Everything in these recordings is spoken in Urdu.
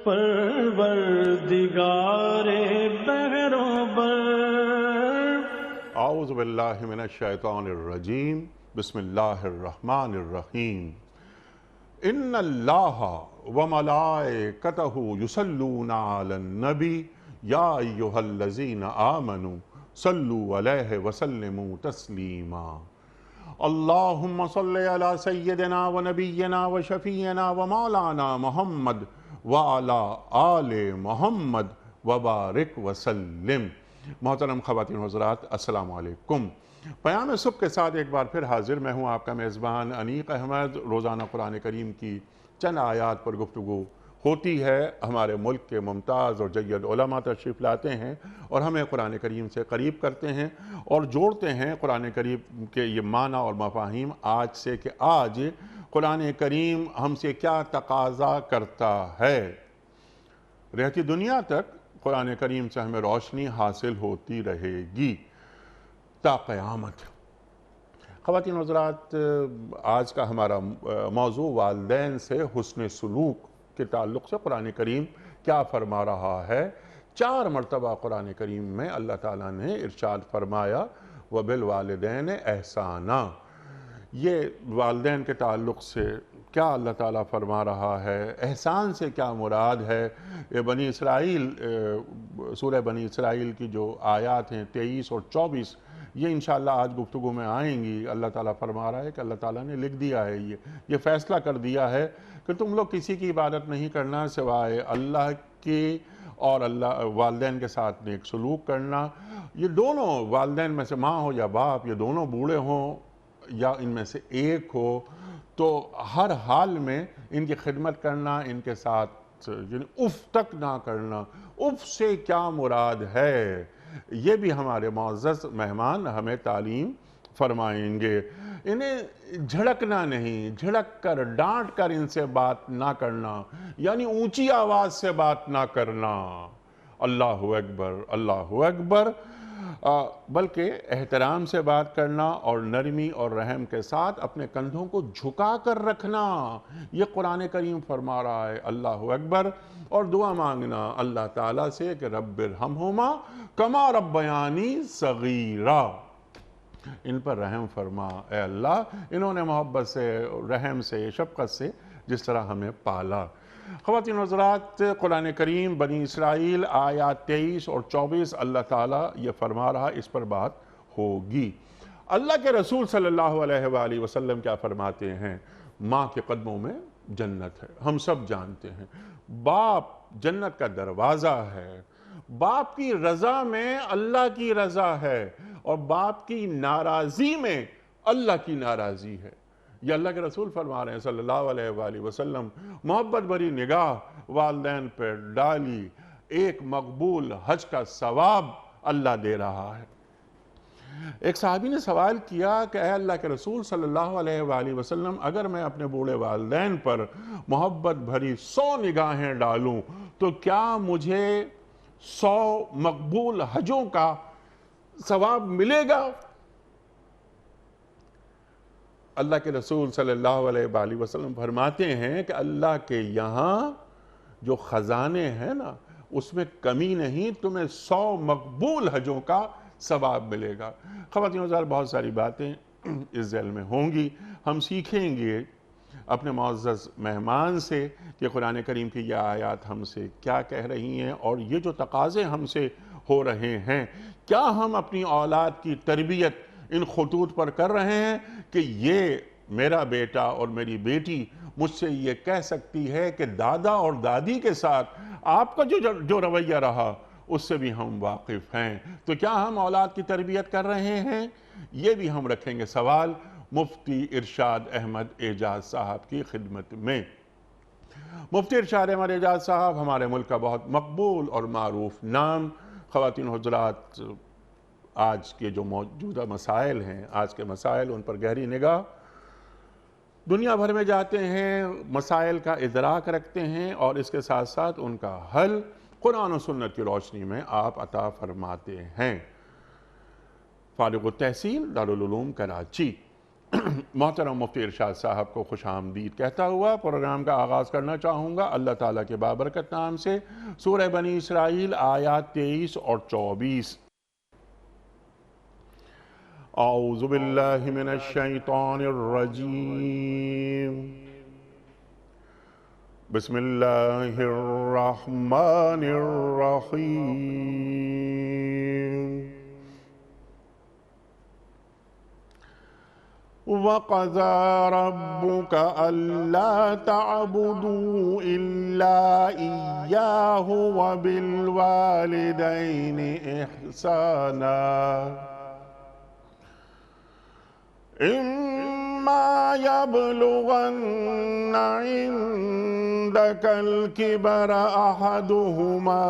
پروردگار بحروں بر۔ اعوذ باللہ من الشیطان الرجیم، بسم اللہ الرحمن الرحیم۔ ان اللہ وملائکتہ یصلون علی النبی یا ایہا الذین آمنوا صلوا علیہ وسلموا تسلیما۔ اللہم صلی علی سیدنا و نبینا و شفیعنا و مولانا محمد وعلی آل محمد وبارک وسلم۔ محترم خواتین و حضرات، السلام علیکم۔ پیام صبح کے ساتھ ایک بار پھر حاضر میں ہوں، آپ کا میزبان انیق احمد۔ روزانہ قرآن کریم کی چند آیات پر گفتگو ہوتی ہے۔ ہمارے ملک کے ممتاز اور جید علماء تشریف لاتے ہیں اور ہمیں قرآن کریم سے قریب کرتے ہیں اور جوڑتے ہیں قرآن کریم کے یہ معنی اور مفاہیم آج سے کہ آج قرآن کریم ہم سے کیا تقاضا کرتا ہے۔ رہتی دنیا تک قرآن کریم سے ہمیں روشنی حاصل ہوتی رہے گی تا قیامت۔ خواتین و حضرات، آج کا ہمارا موضوع والدین سے حسن سلوک کے تعلق سے قرآن کریم کیا فرما رہا ہے۔ 4 مرتبہ قرآن کریم میں اللہ تعالیٰ نے ارشاد فرمایا وَبِالْوَالِدَيْنِ احسانًا۔ یہ والدین کے تعلق سے کیا اللہ تعالیٰ فرما رہا ہے، احسان سے کیا مراد ہے۔ یہ بنی اسرائیل، سورہ بنی اسرائیل کی جو آیات ہیں 23 اور 24، یہ انشاءاللہ آج گفتگو میں آئیں گی۔ اللہ تعالیٰ فرما رہا ہے کہ اللہ تعالیٰ نے لکھ دیا ہے، یہ فیصلہ کر دیا ہے کہ تم لوگ کسی کی عبادت نہیں کرنا سوائے اللہ کی، اور اللہ والدین کے ساتھ نیک سلوک کرنا۔ یہ دونوں، والدین میں سے ماں ہو یا باپ، یہ دونوں بوڑھے ہوں یا ان میں سے ایک ہو، تو ہر حال میں ان کی خدمت کرنا، ان کے ساتھ یعنی اف تک نہ کرنا۔ اف سے کیا مراد ہے، یہ بھی ہمارے معزز مہمان ہمیں تعلیم فرمائیں گے۔ انہیں جھڑکنا نہیں، جھڑک کر ڈانٹ کر ان سے بات نہ کرنا، یعنی اونچی آواز سے بات نہ کرنا، اللہ اکبر اللہ اکبر، بلکہ احترام سے بات کرنا اور نرمی اور رحم کے ساتھ اپنے کندھوں کو جھکا کر رکھنا۔ یہ قرآن کریم فرما رہا ہے، اللہ اکبر۔ اور دعا مانگنا اللہ تعالیٰ سے کہ رب ارحمہما کما ربیانی صغیرا، ان پر رحم فرما اے اللہ، انہوں نے محبت سے، رحم سے، شفقت سے جس طرح ہمیں پالا۔ خواتین و حضرات، قرآن کریم بنی اسرائیل آیات 23 اور 24 اللہ تعالیٰ یہ فرما رہا، اس پر بات ہوگی۔ اللہ کے رسول صلی اللہ علیہ وآلہ وسلم کیا فرماتے ہیں؟ ماں کے قدموں میں جنت ہے، ہم سب جانتے ہیں۔ باپ جنت کا دروازہ ہے۔ باپ کی رضا میں اللہ کی رضا ہے اور باپ کی ناراضی میں اللہ کی ناراضی ہے۔ یہ اللہ کے رسول فرما رہے ہیں صلی اللہ علیہ وآلہ وسلم۔ محبت بھری نگاہ والدین پر ڈالی، ایک مقبول حج کا ثواب اللہ دے رہا ہے۔ ایک صحابی نے سوال کیا کہ اے اللہ کے رسول صلی اللہ علیہ وآلہ وسلم، اگر میں اپنے بوڑھے والدین پر محبت بھری 100 نگاہیں ڈالوں تو کیا مجھے 100 مقبول حجوں کا ثواب ملے گا؟ اللہ کے رسول صلی اللہ علیہ وآلہ وسلم فرماتے ہیں کہ اللہ کے یہاں جو خزانے ہیں نا، اس میں کمی نہیں، تمہیں 100 مقبول حجوں کا ثواب ملے گا۔ خواتین و حضرات، بہت ساری باتیں اس ذیل میں ہوں گی، ہم سیکھیں گے اپنے معزز مہمان سے کہ قرآن کریم کی یہ آیات ہم سے کیا کہہ رہی ہیں، اور یہ جو تقاضے ہم سے ہو رہے ہیں، کیا ہم اپنی اولاد کی تربیت ان خطوط پر کر رہے ہیں کہ یہ میرا بیٹا اور میری بیٹی مجھ سے یہ کہہ سکتی ہے کہ دادا اور دادی کے ساتھ آپ کا جو رویہ رہا اس سے بھی ہم واقف ہیں۔ تو کیا ہم اولاد کی تربیت کر رہے ہیں؟ یہ بھی ہم رکھیں گے سوال مفتی ارشاد احمد اعجاز صاحب کی خدمت میں۔ مفتی ارشاد احمد اعجاز صاحب ہمارے ملک کا بہت مقبول اور معروف نام۔ خواتین و حضرات، آج کے جو موجودہ مسائل ہیں، آج کے مسائل، ان پر گہری نگاہ، دنیا بھر میں جاتے ہیں، مسائل کا ادراک رکھتے ہیں اور اس کے ساتھ ساتھ ان کا حل قرآن و سنت کی روشنی میں آپ عطا فرماتے ہیں۔ فارغ التحصیل دارالعلوم کراچی۔ محترم مفتی ارشاد صاحب کو خوش آمدید کہتا ہوا پروگرام کا آغاز کرنا چاہوں گا اللہ تعالیٰ کے بابرکت نام سے۔ سورہ بنی اسرائیل آیات 23 اور 24۔ اعوذ باللہ من الشیطان الرجیم، بسم اللہ الرحمن الرحیم۔ وَقَضَىٰ رَبُّكَ أَلَّا تَعْبُدُوا إِلَّا إِيَّاهُ وَبِالْوَالِدَيْنِ إِحْسَانًا إِمَّا يَبْلُغَنَّ عِندَكَ الْكِبَرَ أَحَدُهُمَا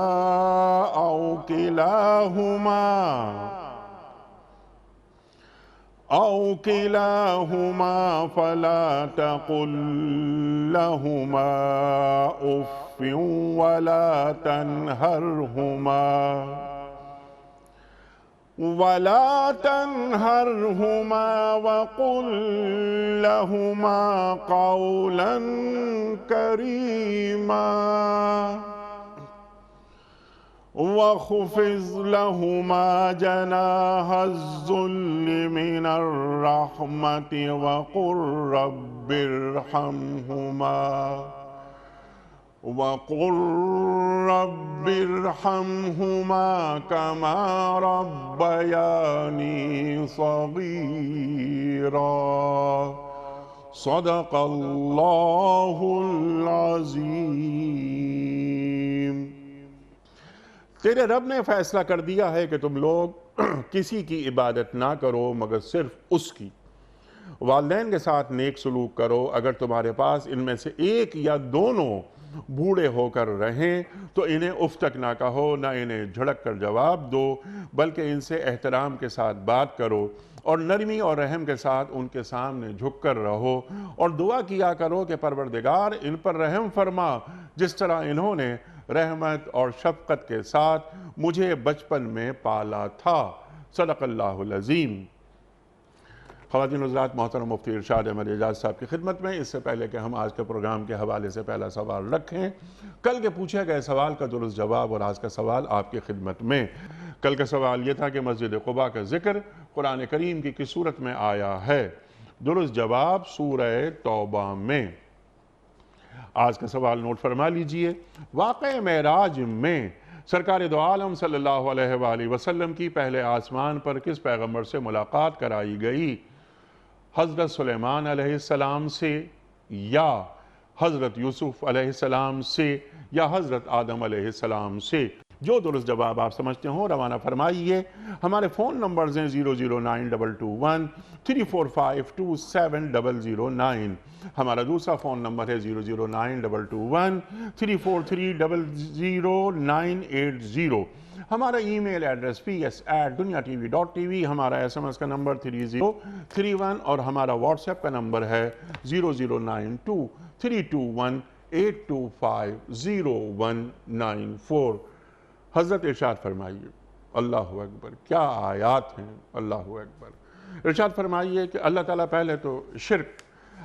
أَوْ كِلَاهُمَا فَلَا تَقُل لَّهُمَا أُفٍّ وَلَا تَنْهَرْهُمَا وَقُل لَّهُمَا قَوْلًا كَرِيمًا وَاخْفِضْ لَهُمَا جَنَاحَ الذُّلِّ مِنَ الرَّحْمَةِ وَقُل رَّبِّ ارْحَمْهُمَا كَمَا رَبَّيَانِي صَغِيرًا۔ صدق اللہ العظیم۔ تیرے رب نے فیصلہ کر دیا ہے کہ تم لوگ کسی کی عبادت نہ کرو مگر صرف اس کی۔ والدین کے ساتھ نیک سلوک کرو، اگر تمہارے پاس ان میں سے ایک یا دونوں بوڑھے ہو کر رہیں تو انہیں اف تک نہ کہو، نہ انہیں جھڑک کر جواب دو، بلکہ ان سے احترام کے ساتھ بات کرو اور نرمی اور رحم کے ساتھ ان کے سامنے جھک کر رہو، اور دعا کیا کرو کہ پروردگار ان پر رحم فرما جس طرح انہوں نے رحمت اور شفقت کے ساتھ مجھے بچپن میں پالا تھا۔ صدق اللہ العظیم۔ خواتین حضرات، محترم مفتی ارشاد احمد اعجاز صاحب کی خدمت میں، اس سے پہلے کہ ہم آج کے پروگرام کے حوالے سے پہلا سوال رکھیں، کل کے پوچھے گئے سوال کا درست جواب اور آج کا سوال آپ کی خدمت میں۔ کل کا سوال یہ تھا کہ مسجد قباء کا ذکر قرآن کریم کی کس صورت میں آیا ہے؟ درست جواب سورہ توبہ میں۔ آج کا سوال نوٹ فرما لیجئے۔ واقعہ معراج میں سرکار دو عالم صلی اللہ علیہ وآلہ وسلم کی پہلے آسمان پر کس پیغمبر سے ملاقات کرائی گئی؟ حضرت سلیمان علیہ السلام سے، یا حضرت یوسف علیہ السلام سے، یا حضرت آدم علیہ السلام سے؟ جو درست جواب آپ سمجھتے ہوں روانہ فرمائیے۔ ہمارے فون نمبرز ہیں 0092213452709، ہمارا دوسرا فون نمبر ہے 0092213500980، ہمارا ای میل ایڈریس ps@duniatv.tv، ہمارا SMS کا نمبر 3031 اور ہمارا واٹس ایپ کا نمبر ہے 00923218250194۔ حضرت ارشاد فرمائیے۔ اللہ اکبر، کیا آیات ہیں، اللہ اکبر۔ ارشاد فرمائیے کہ اللہ تعالیٰ پہلے تو شرک،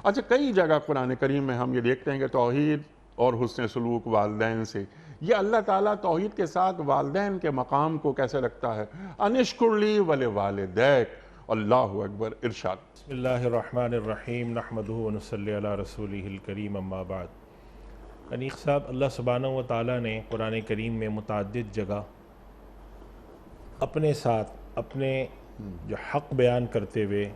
اچھا کئی جگہ قرآن کریم میں ہم یہ دیکھتے ہیں کہ توحید اور حسن سلوک والدین سے، یہ اللہ تعالیٰ توحید کے ساتھ والدین کے مقام کو کیسے رکھتا ہے؟ انشکر لی ولوالدیک۔ اللہ اکبر۔ ارشاد۔ بسم اللہ الرحمن الرحیم، نحمدہ ونصلی علی رسولہ الکریم، اما بعد۔ انیق صاحب، اللہ سبحانہ و تعالیٰ نے قرآن کریم میں متعدد جگہ اپنے ساتھ اپنے جو حق بیان کرتے ہوئے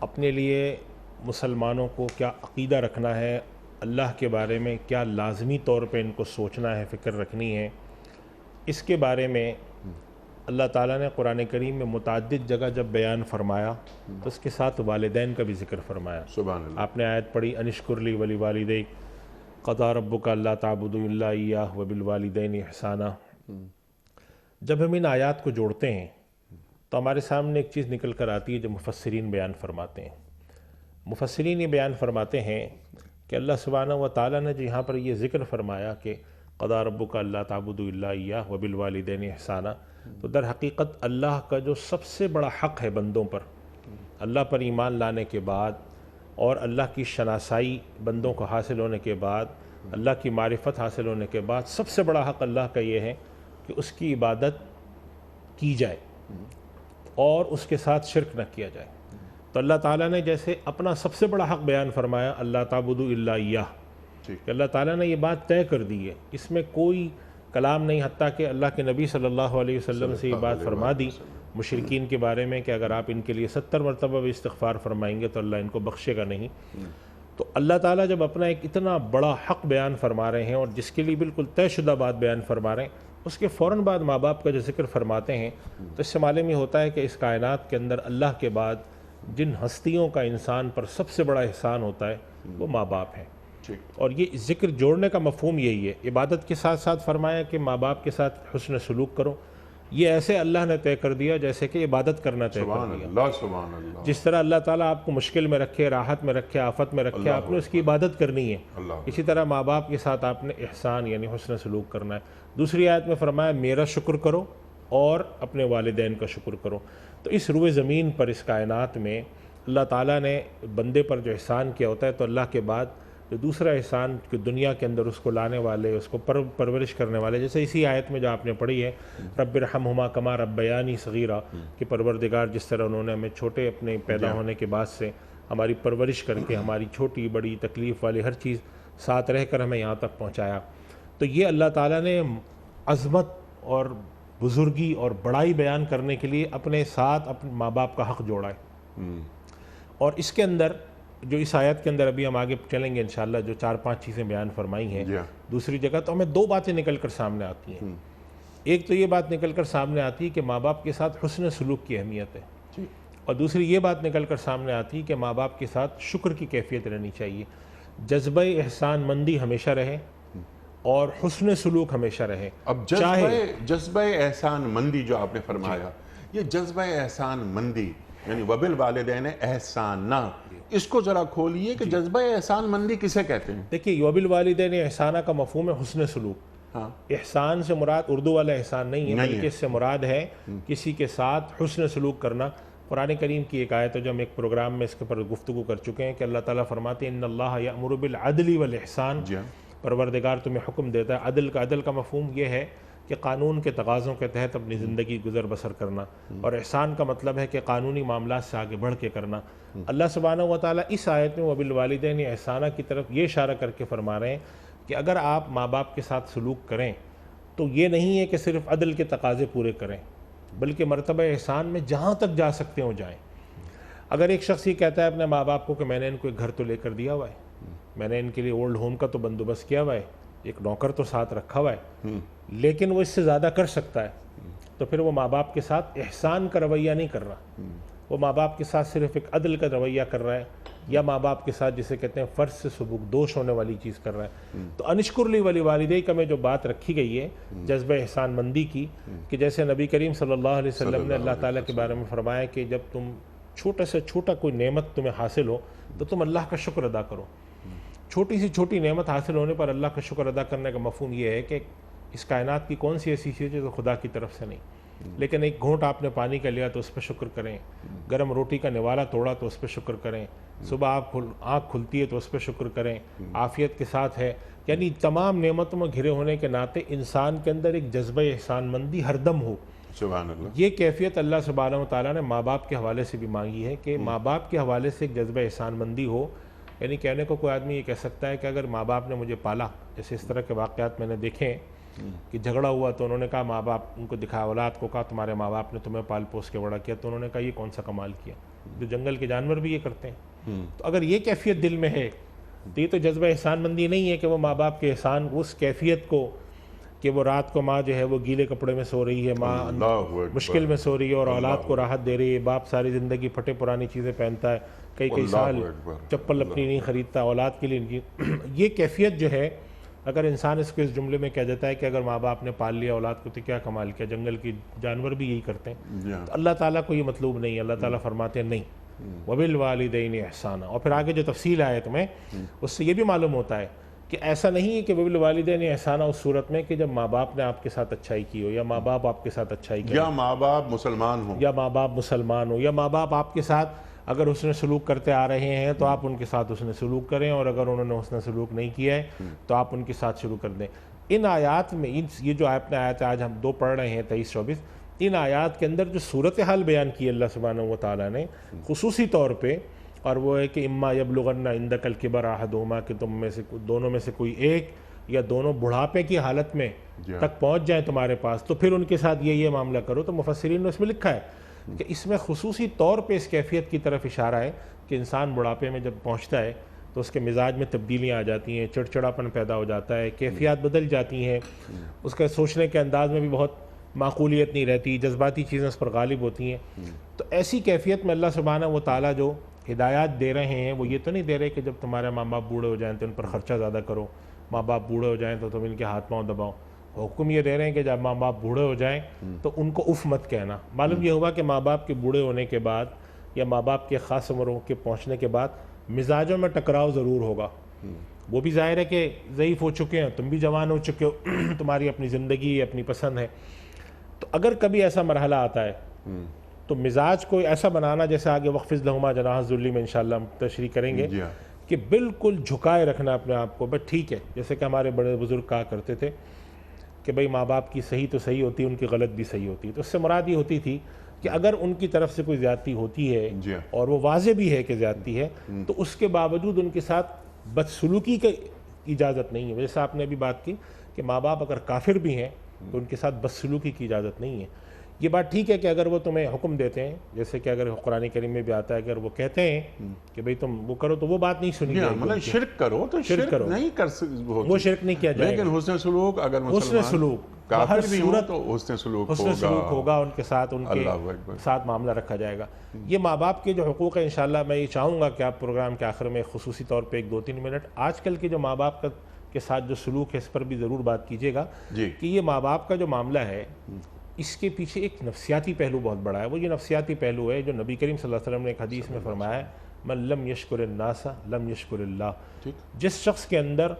اپنے لیے مسلمانوں کو کیا عقیدہ رکھنا ہے، اللہ کے بارے میں کیا لازمی طور پہ ان کو سوچنا ہے، فکر رکھنی ہے، اس کے بارے میں اللہ تعالیٰ نے قرآن کریم میں متعدد جگہ جب بیان فرمایا تو اس کے ساتھ والدین کا بھی ذکر فرمایا۔ سبحان اللہ۔ آپ نے آیت پڑھی انشکر لی ولوالدیک، قضا ربک الا تعبدوا الا ایاہ وبالوالدین احسانا۔ جب ہم ان آیات کو جوڑتے ہیں تو ہمارے سامنے ایک چیز نکل کر آتی ہے جو مفسرین بیان فرماتے ہیں۔ مفسرین یہ بیان فرماتے ہیں کہ اللہ سبحانہ و تعالیٰ نے جو یہاں پر یہ ذکر فرمایا کہ قضا ربک الا تعبدوا الا ایاہ وبالوالدین احسانا، تو در حقیقت اللہ کا جو سب سے بڑا حق ہے بندوں پر اللہ پر ایمان لانے کے بعد اور اللہ کی شناسائی بندوں کو حاصل ہونے کے بعد، اللہ کی معرفت حاصل ہونے کے بعد سب سے بڑا حق اللہ کا یہ ہے کہ اس کی عبادت کی جائے اور اس کے ساتھ شرک نہ کیا جائے۔ تو اللہ تعالیٰ نے جیسے اپنا سب سے بڑا حق بیان فرمایا، اللہ تعبدوا الا ایاہ، کہ اللہ تعالیٰ نے یہ بات طے کر دی ہے، اس میں کوئی کلام نہیں، حتیٰ کہ اللہ کے نبی صلی اللہ علیہ وسلم سے یہ بات فرما دی مشرکین کے بارے میں کہ اگر آپ ان کے لیے 70 مرتبہ بھی استغفار فرمائیں گے تو اللہ ان کو بخشے گا نہیں۔ تو اللہ تعالیٰ جب اپنا ایک اتنا بڑا حق بیان فرما رہے ہیں اور جس کے لیے بالکل طے شدہ بات بیان فرما رہے ہیں، اس کے فوراً بعد ماں باپ کا جو ذکر فرماتے ہیں تو اس سے معلوم یہ ہوتا ہے کہ اس کائنات کے اندر اللہ کے بعد جن ہستیوں کا انسان پر سب سے بڑا احسان ہوتا ہے وہ ماں باپ ہیں۔ اور یہ ذکر جوڑنے کا مفہوم یہی ہے، عبادت کے ساتھ ساتھ فرمایا کہ ماں باپ کے ساتھ حسن سلوک کرو۔ یہ ایسے اللہ نے طے کر دیا جیسے کہ عبادت کرنا طے کر دیا۔ سبحان اللہ۔ جس طرح اللہ تعالیٰ آپ کو مشکل میں رکھے، راحت میں رکھے، آفت میں رکھے، آپ نے اس کی عبادت کرنی ہے۔ اسی طرح ماں باپ کے ساتھ آپ نے احسان یعنی حسن سلوک کرنا ہے۔ دوسری آیت میں فرمایا میرا شکر کرو اور اپنے والدین کا شکر کرو۔ تو اس روئے زمین پر، اس کائنات میں اللہ تعالیٰ نے بندے پر جو احسان کیا ہوتا ہے، تو اللہ کے بعد جو دوسرا احسان کہ دنیا کے اندر اس کو لانے والے، اس کو پرورش کرنے والے، جیسے اسی آیت میں جو آپ نے پڑھی ہے رب ارحمہما کما ربیانی صغیرہ، کہ پروردگار جس طرح انہوں نے ہمیں چھوٹے اپنے پیدا ہونے کے بعد سے ہماری پرورش کر کے ہماری چھوٹی بڑی تکلیف والی ہر چیز ساتھ رہ کر ہمیں یہاں تک پہنچایا۔ تو یہ اللہ تعالیٰ نے عظمت اور بزرگی اور بڑائی بیان کرنے کے لیے اپنے ساتھ اپنے ماں باپ کا حق جوڑا ہے۔ اور اس کے اندر جو اس آیت کے اندر ابھی ہم آگے چلیں گے انشاءاللہ، جو 4-5 چیزیں بیان فرمائی ہیں دوسری جگہ، تو ہمیں 2 باتیں نکل کر سامنے آتی ہیں۔ ایک تو یہ بات نکل کر سامنے آتی ہے کہ ماں باپ کے ساتھ حسن سلوک کی اہمیت ہے، اور دوسری یہ بات نکل کر سامنے آتی ہے کہ ماں باپ کے ساتھ شکر کی کیفیت رہنی چاہیے، جذبہ احسان مندی ہمیشہ رہے اور حسن سلوک ہمیشہ رہے۔ اب جذبہ احسان مندی جو آپ نے فرمایا، یہ جذبہ احسان مندی یعنی وبالوالدین احسانا، اس کو ذرا کھولیے کہ جذبہ احسان مندی کسے کہتے ہیں؟ دیکھیے وبالوالدین احسانہ کا مفہوم ہے حسن سلوک۔ احسان سے مراد اردو والا احسان نہیں ہے، بلکہ اس سے مراد ہے کسی کے ساتھ حسن سلوک کرنا۔ قرآن کریم کی ایک آیت ہے جو ہم ایک پروگرام میں اس کے پر گفتگو کر چکے ہیں کہ اللہ تعالیٰ فرماتے ہیں ان اللہ یأمر بالعدل والاحسان، پروردگار تمہیں حکم دیتا ہے عدل کا۔ عدل کا مفہوم یہ ہے کہ قانون کے تقاضوں کے تحت اپنی زندگی گزر بسر کرنا، اور احسان کا مطلب ہے کہ قانونی معاملات سے آگے بڑھ کے کرنا۔ اللہ سبحانہ و تعالیٰ اس آیت میں وبالوالدین احسانہ کی طرف یہ اشارہ کر کے فرما رہے ہیں کہ اگر آپ ماں باپ کے ساتھ سلوک کریں تو یہ نہیں ہے کہ صرف عدل کے تقاضے پورے کریں، بلکہ مرتبہ احسان میں جہاں تک جا سکتے ہو جائیں۔ اگر ایک شخص یہ کہتا ہے اپنے ماں باپ کو کہ میں نے ان کو ایک گھر تو لے کر دیا ہوا ہے، میں نے ان کے لیے اولڈ ہوم کا تو بندوبست کیا ہوا ہے، ایک نوکر تو ساتھ رکھا ہوا ہے، لیکن وہ اس سے زیادہ کر سکتا ہے، تو پھر وہ ماں باپ کے ساتھ احسان کا رویہ نہیں کر رہا، وہ ماں باپ کے ساتھ صرف ایک عدل کا رویہ کر رہا ہے، یا ماں باپ کے ساتھ جسے کہتے ہیں فرض سے سبک دوش ہونے والی چیز کر رہا ہے۔ تو انشکر لی ولی والدیک میں جو بات رکھی گئی ہے جذبہ احسان مندی کی، کہ جیسے نبی کریم صلی اللہ علیہ وسلم نے اللہ تعالیٰ کے بارے میں فرمایا کہ جب تم چھوٹا سے چھوٹا کوئی نعمت تمہیں حاصل ہو تو تم اللہ کا شکر ادا کرو۔ چھوٹی سی چھوٹی نعمت حاصل ہونے پر اللہ کا شکر ادا کرنے کا مفہوم یہ ہے کہ اس کائنات کی کون سی ایسی چیز ہے جو خدا کی طرف سے نہیں، لیکن ایک گھونٹ آپ نے پانی کا لیا تو اس پہ شکر کریں، گرم روٹی کا نوالا توڑا تو اس پہ شکر کریں، صبح آپ آنکھ کھلتی ہے تو اس پہ شکر کریں، عافیت کے ساتھ ہے، یعنی تمام نعمتوں میں گھرے ہونے کے ناطے انسان کے اندر ایک جذبہ احسان مندی ہر دم ہو۔ سبحان اللہ۔ یہ کیفیت اللہ سبحانہ و تعالیٰ نے ماں باپ کے حوالے سے بھی مانگی ہے کہ ماں باپ کے حوالے سے ایک جذبہ احسان مندی ہو۔ یعنی کہنے کو کوئی آدمی یہ کہہ سکتا ہے کہ اگر ماں باپ نے مجھے پالا، جیسے اس طرح کے واقعات میں نے دیکھے ہیں کہ جھگڑا ہوا تو انہوں نے کہا ماں باپ ان کو دکھایا، اولاد کو کہا تمہارے ماں باپ نے تمہیں پال پوس کے بڑا کیا، تو انہوں نے کہا یہ کون سا کمال کیا، جو جنگل کے جانور بھی یہ کرتے ہیں۔ تو اگر یہ کیفیت دل میں ہے تو یہ تو جذبہ احسان مندی نہیں ہے کہ وہ ماں باپ کے احسان اس کیفیت کو کہ وہ رات کو ماں جو ہے وہ گیلے کپڑے میں سو رہی ہے، ماں مشکل میں سو رہی ہے اور اولاد کو راحت دے رہی ہے، باپ ساری زندگی پھٹے پرانی چیزیں پہنتا ہے، کئی سال چپل اپنی نہیں خریدتا اولاد کے لیے۔ یہ کیفیت جو ہے اگر انسان اس کو اس جملے میں کہہ دیتا ہے کہ اگر ماں باپ نے پال لیا اولاد کو تو کیا کمال کیا، جنگل کی جانور بھی یہی کرتے ہیں، تو اللہ تعالیٰ کو یہ مطلوب نہیں ہے۔ اللہ تعالیٰ فرماتے ہیں نہیں، وبالوالدین احسانا، اور پھر آگے جو تفصیل آئے تمہیں اس سے یہ بھی معلوم ہوتا ہے کہ ایسا نہیں ہے کہ وبالوالدین احسانا اس صورت میں کہ جب ماں باپ نے آپ کے ساتھ اچھائی کی ہو، یا ماں باپ آپ کے ساتھ اچھائی کی، یا ماں باپ مسلمان ہوں، یا ماں باپ مسلمان ہو، یا ماں باپ آپ کے ساتھ اگر حسن سلوک کرتے آ رہے ہیں تو آپ ان کے ساتھ حسن سلوک کریں، اور اگر انہوں نے حسن سلوک نہیں کیا ہے تو آپ ان کے ساتھ شروع کر دیں۔ ان آیات میں یہ جو آپ نے آیات آج ہم 2 پڑھ رہے ہیں 23-24، ان آیات کے اندر جو صورتحال بیان کی اللہ سبحانہ و تعالیٰ نے خصوصی طور پہ، اور وہ ہے کہ اما یبلغن عندک الکبر احدہما، کہ تم میں سے دونوں میں سے کوئی ایک یا دونوں بڑھاپے کی حالت میں تک پہنچ جائیں تمہارے پاس، تو پھر ان کے ساتھ یہ معاملہ کرو۔ تو مفسرین نے اس میں لکھا ہے کہ اس میں خصوصی طور پہ اس کیفیت کی طرف اشارہ ہے کہ انسان بڑھاپے میں جب پہنچتا ہے تو اس کے مزاج میں تبدیلیاں آ جاتی ہیں، چڑچڑاپن پیدا ہو جاتا ہے، کیفیات بدل جاتی ہیں، اس کا سوچنے کے انداز میں بھی بہت معقولیت نہیں رہتی، جذباتی چیزیں اس پر غالب ہوتی ہیں۔ تو ایسی کیفیت میں اللہ سبحانہ و تعالیٰ جو ہدایات دے رہے ہیں وہ یہ تو نہیں دے رہے کہ جب تمہارے ماں باپ بوڑھے ہو جائیں تو ان پر خرچہ زیادہ کرو، ماں باپ بوڑھے ہو جائیں تو تم ان کے ہاتھ پاؤں دباؤ۔ حکم یہ دے رہے ہیں کہ جب ماں باپ بوڑھے ہو جائیں تو ان کو اف مت کہنا۔ معلوم یہ ہوا کہ ماں باپ کے بوڑھے ہونے کے بعد یا ماں باپ کے خاص عمروں کے پہنچنے کے بعد مزاجوں میں ٹکراؤ ضرور ہوگا۔ وہ بھی ظاہر ہے کہ ضعیف ہو چکے ہیں، تم بھی جوان ہو چکے ہو، تمہاری اپنی زندگی اپنی پسند ہے۔ تو اگر کبھی ایسا مرحلہ آتا ہے تو مزاج کو ایسا بنانا، جیسے آگے وخفض لہما جناح الذل میں انشاءاللہ ہم تشریح کریں گے، کہ بالکل جھکائے رکھنا اپنے آپ کو، بس ٹھیک ہے، جیسے کہ ہمارے بڑے بزرگ کہا کرتے تھے کہ بھئی ماں باپ کی صحیح تو صحیح ہوتی ہے، ان کی غلط بھی صحیح ہوتی ہے۔ تو اس سے مراد یہ ہوتی تھی کہ اگر ان کی طرف سے کوئی زیادتی ہوتی ہے اور وہ واضح بھی ہے کہ زیادتی ہے، تو اس کے باوجود ان کے ساتھ بدسلوکی کی اجازت نہیں ہے۔ جیسے آپ نے ابھی بات کی کہ ماں باپ اگر کافر بھی ہیں تو ان کے ساتھ بدسلوکی کی اجازت نہیں ہے۔ یہ بات ٹھیک ہے کہ اگر وہ تمہیں حکم دیتے ہیں، جیسے کہ اگر قرآن کریم میں بھی آتا ہے، اگر وہ کہتے ہیں کہ بھئی تم وہ کرو تو وہ بات نہیں سنی جائے گی، مطلب شرک کرو تو شرک نہیں کر وہ شرک نہیں کیا جائے گا، لیکن حسن سلوک اگر حسن سلوک کافر بھی ہوں تو حسن سلوک ہوگا، ان کے ساتھ ان کے ساتھ معاملہ رکھا جائے گا۔ یہ ماں باپ کے جو حقوق ہیں، انشاءاللہ میں یہ چاہوں گا کہ آپ پروگرام کے آخر میں خصوصی طور پہ 1-2-3 منٹ آج کل کے جو ماں باپ کے ساتھ جو سلوک ہے اس پر بھی ضرور بات کیجیے گا، کہ یہ ماں باپ کا جو معاملہ ہے اس کے پیچھے ایک نفسیاتی پہلو بہت بڑا ہے۔ وہ یہ نفسیاتی پہلو ہے جو نبی کریم صلی اللہ علیہ وسلم نے ایک حدیث میں فرمایا ہے، من لم یشکر الناس لم یشکر اللہ۔ جس شخص کے اندر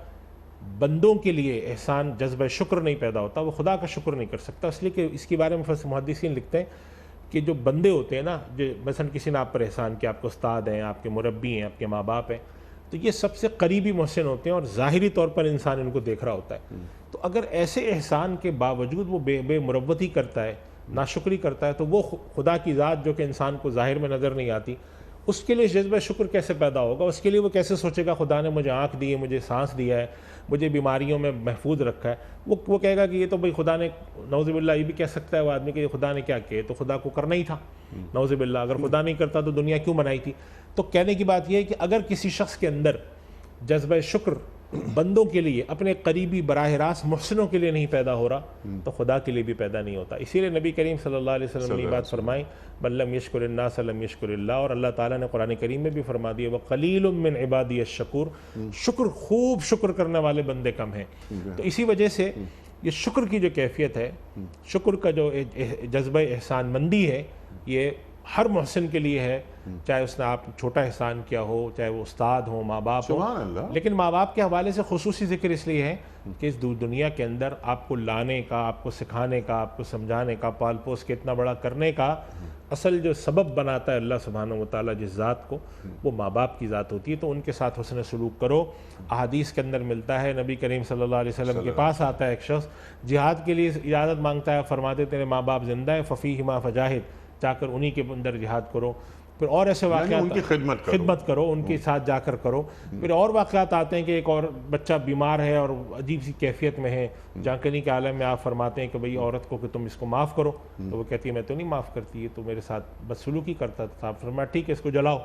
بندوں کے لیے احسان جذبہ شکر نہیں پیدا ہوتا، وہ خدا کا شکر نہیں کر سکتا۔ اس لیے کہ اس کے بارے میں محدثین لکھتے ہیں کہ جو بندے ہوتے ہیں نا، جو مثلا کسی نے آپ پر احسان کیا، آپ کے استاد ہیں، آپ کے مربی ہیں، آپ کے ماں باپ ہیں، تو یہ سب سے قریبی محسن ہوتے ہیں اور ظاہری طور پر انسان ان کو دیکھ رہا ہوتا ہے۔ تو اگر ایسے احسان کے باوجود وہ بے مروتی کرتا ہے، ناشکری کرتا ہے، تو وہ خدا کی ذات جو کہ انسان کو ظاہر میں نظر نہیں آتی، اس کے لیے جذبہ شکر کیسے پیدا ہوگا؟ اس کے لیے وہ کیسے سوچے گا خدا نے مجھے آنکھ دی ہے، مجھے سانس دیا ہے، مجھے بیماریوں میں محفوظ رکھا ہے؟ وہ کہے گا کہ یہ تو بھئی خدا نے، نعوذ باللہ یہ بھی کہہ سکتا ہے وہ آدمی کہ یہ خدا نے کیا کہے، تو خدا کو کرنا ہی تھا، نعوذ باللہ، اگر خدا نہیں کرتا تو دنیا کیوں بنائی تھی؟ تو کہنے کی بات یہ ہے کہ اگر کسی شخص کے اندر جذبہ شکر بندوں کے لیے، اپنے قریبی براہ راست محسنوں کے لیے نہیں پیدا ہو رہا تو خدا کے لیے بھی پیدا نہیں ہوتا۔ اسی لیے نبی کریم صلی اللہ علیہ وسلم نے یہ بات فرمائی، من لم یشکر الناس لم یشکر اللہ، اور اللہ تعالیٰ نے قرآن کریم میں بھی فرما دیا، وقلیل من عبادی الشکور، خوب شکر کرنے والے بندے کم ہیں۔ تو اسی وجہ سے یہ شکر کی جو کیفیت ہے، شکر کا جو جذبہ احسان مندی ہے، یہ ہر محسن کے لیے ہے، چاہے اس نے آپ چھوٹا احسان کیا ہو، چاہے وہ استاد ہو، ماں باپ ہو۔ لیکن ماں باپ کے حوالے سے خصوصی ذکر اس لیے ہے کہ اس دنیا کے اندر آپ کو لانے کا، آپ کو سکھانے کا، آپ کو سمجھانے کا، پال پوس کے اتنا بڑا کرنے کا اصل جو سبب بناتا ہے اللہ سبحانہ و تعالیٰ جس ذات کو، وہ ماں باپ کی ذات ہوتی ہے۔ تو ان کے ساتھ حسن سلوک کرو۔ احادیث کے اندر ملتا ہے، نبی کریم صلی اللہ علیہ وسلم کے پاس آتا ہے ایک شخص، جہاد کے لیے اجازت مانگتا ہے، فرماتے تیرے ماں باپ زندہ ہیں، ففیہما فجاہد، جا کر انہی کے اندر جہاد کرو۔ پھر اور ایسے واقعات، ان کی خدمت کرو، ان کے ساتھ جا کر کرو۔ پھر اور واقعات آتے ہیں کہ ایک اور بچہ بیمار ہے اور عجیب سی کیفیت میں ہے، جانکنی کے عالم میں آپ فرماتے ہیں کہ بھئی عورت کو کہ تم اس کو معاف کرو، تو وہ کہتی ہے میں تو نہیں معاف کرتی، یہ تو میرے ساتھ بدسلوکی کرتا تھا۔ آپ فرمایا ٹھیک ہے اس کو جلاؤ۔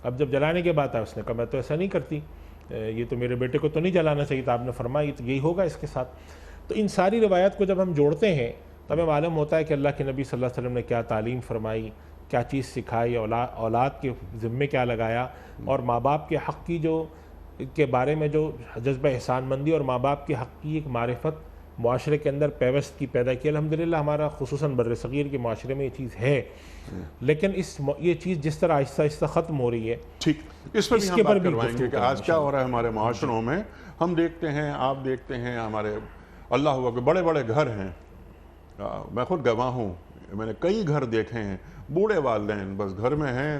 اب جب جلانے کے بعد اس نے کہا میں تو ایسا نہیں کرتی، یہ تو میرے بیٹے کو تو نہیں جلانا چاہیے تھا، آپ نے فرمایا تو یہی ہوگا اس کے ساتھ۔ تو ان ساری روایات کو جب ہم جوڑتے ہیں تو ہمیں معلوم ہوتا ہے کہ اللہ کے نبی صلی اللہ علیہ وسلم نے کیا تعلیم فرمائی، کیا چیز سکھائی، اولاد کے ذمے کیا لگایا، اور ماں باپ کے حق کی کے بارے میں جو جذبہ احسان مندی اور ماں باپ کے حق کی ایک معرفت معاشرے کے اندر پیوست کی پیدا کی۔ الحمدللہ ہمارا خصوصاً بر صغیر کے معاشرے میں یہ چیز ہے، لیکن یہ چیز جس طرح آہستہ آہستہ ختم ہو رہی ہے، ٹھیک، اس پر بھی ہم بات کروائیں گے کہ آج کیا ہو رہا ہے ہمارے معاشروں میں۔ ہم دیکھتے ہیں، آپ دیکھتے ہیں، ہمارے اللہ اکبر بڑے بڑے گھر ہیں، میں خود گواہ ہوں، میں نے کئی گھر دیکھے ہیں، بوڑھے والدین بس گھر میں ہیں،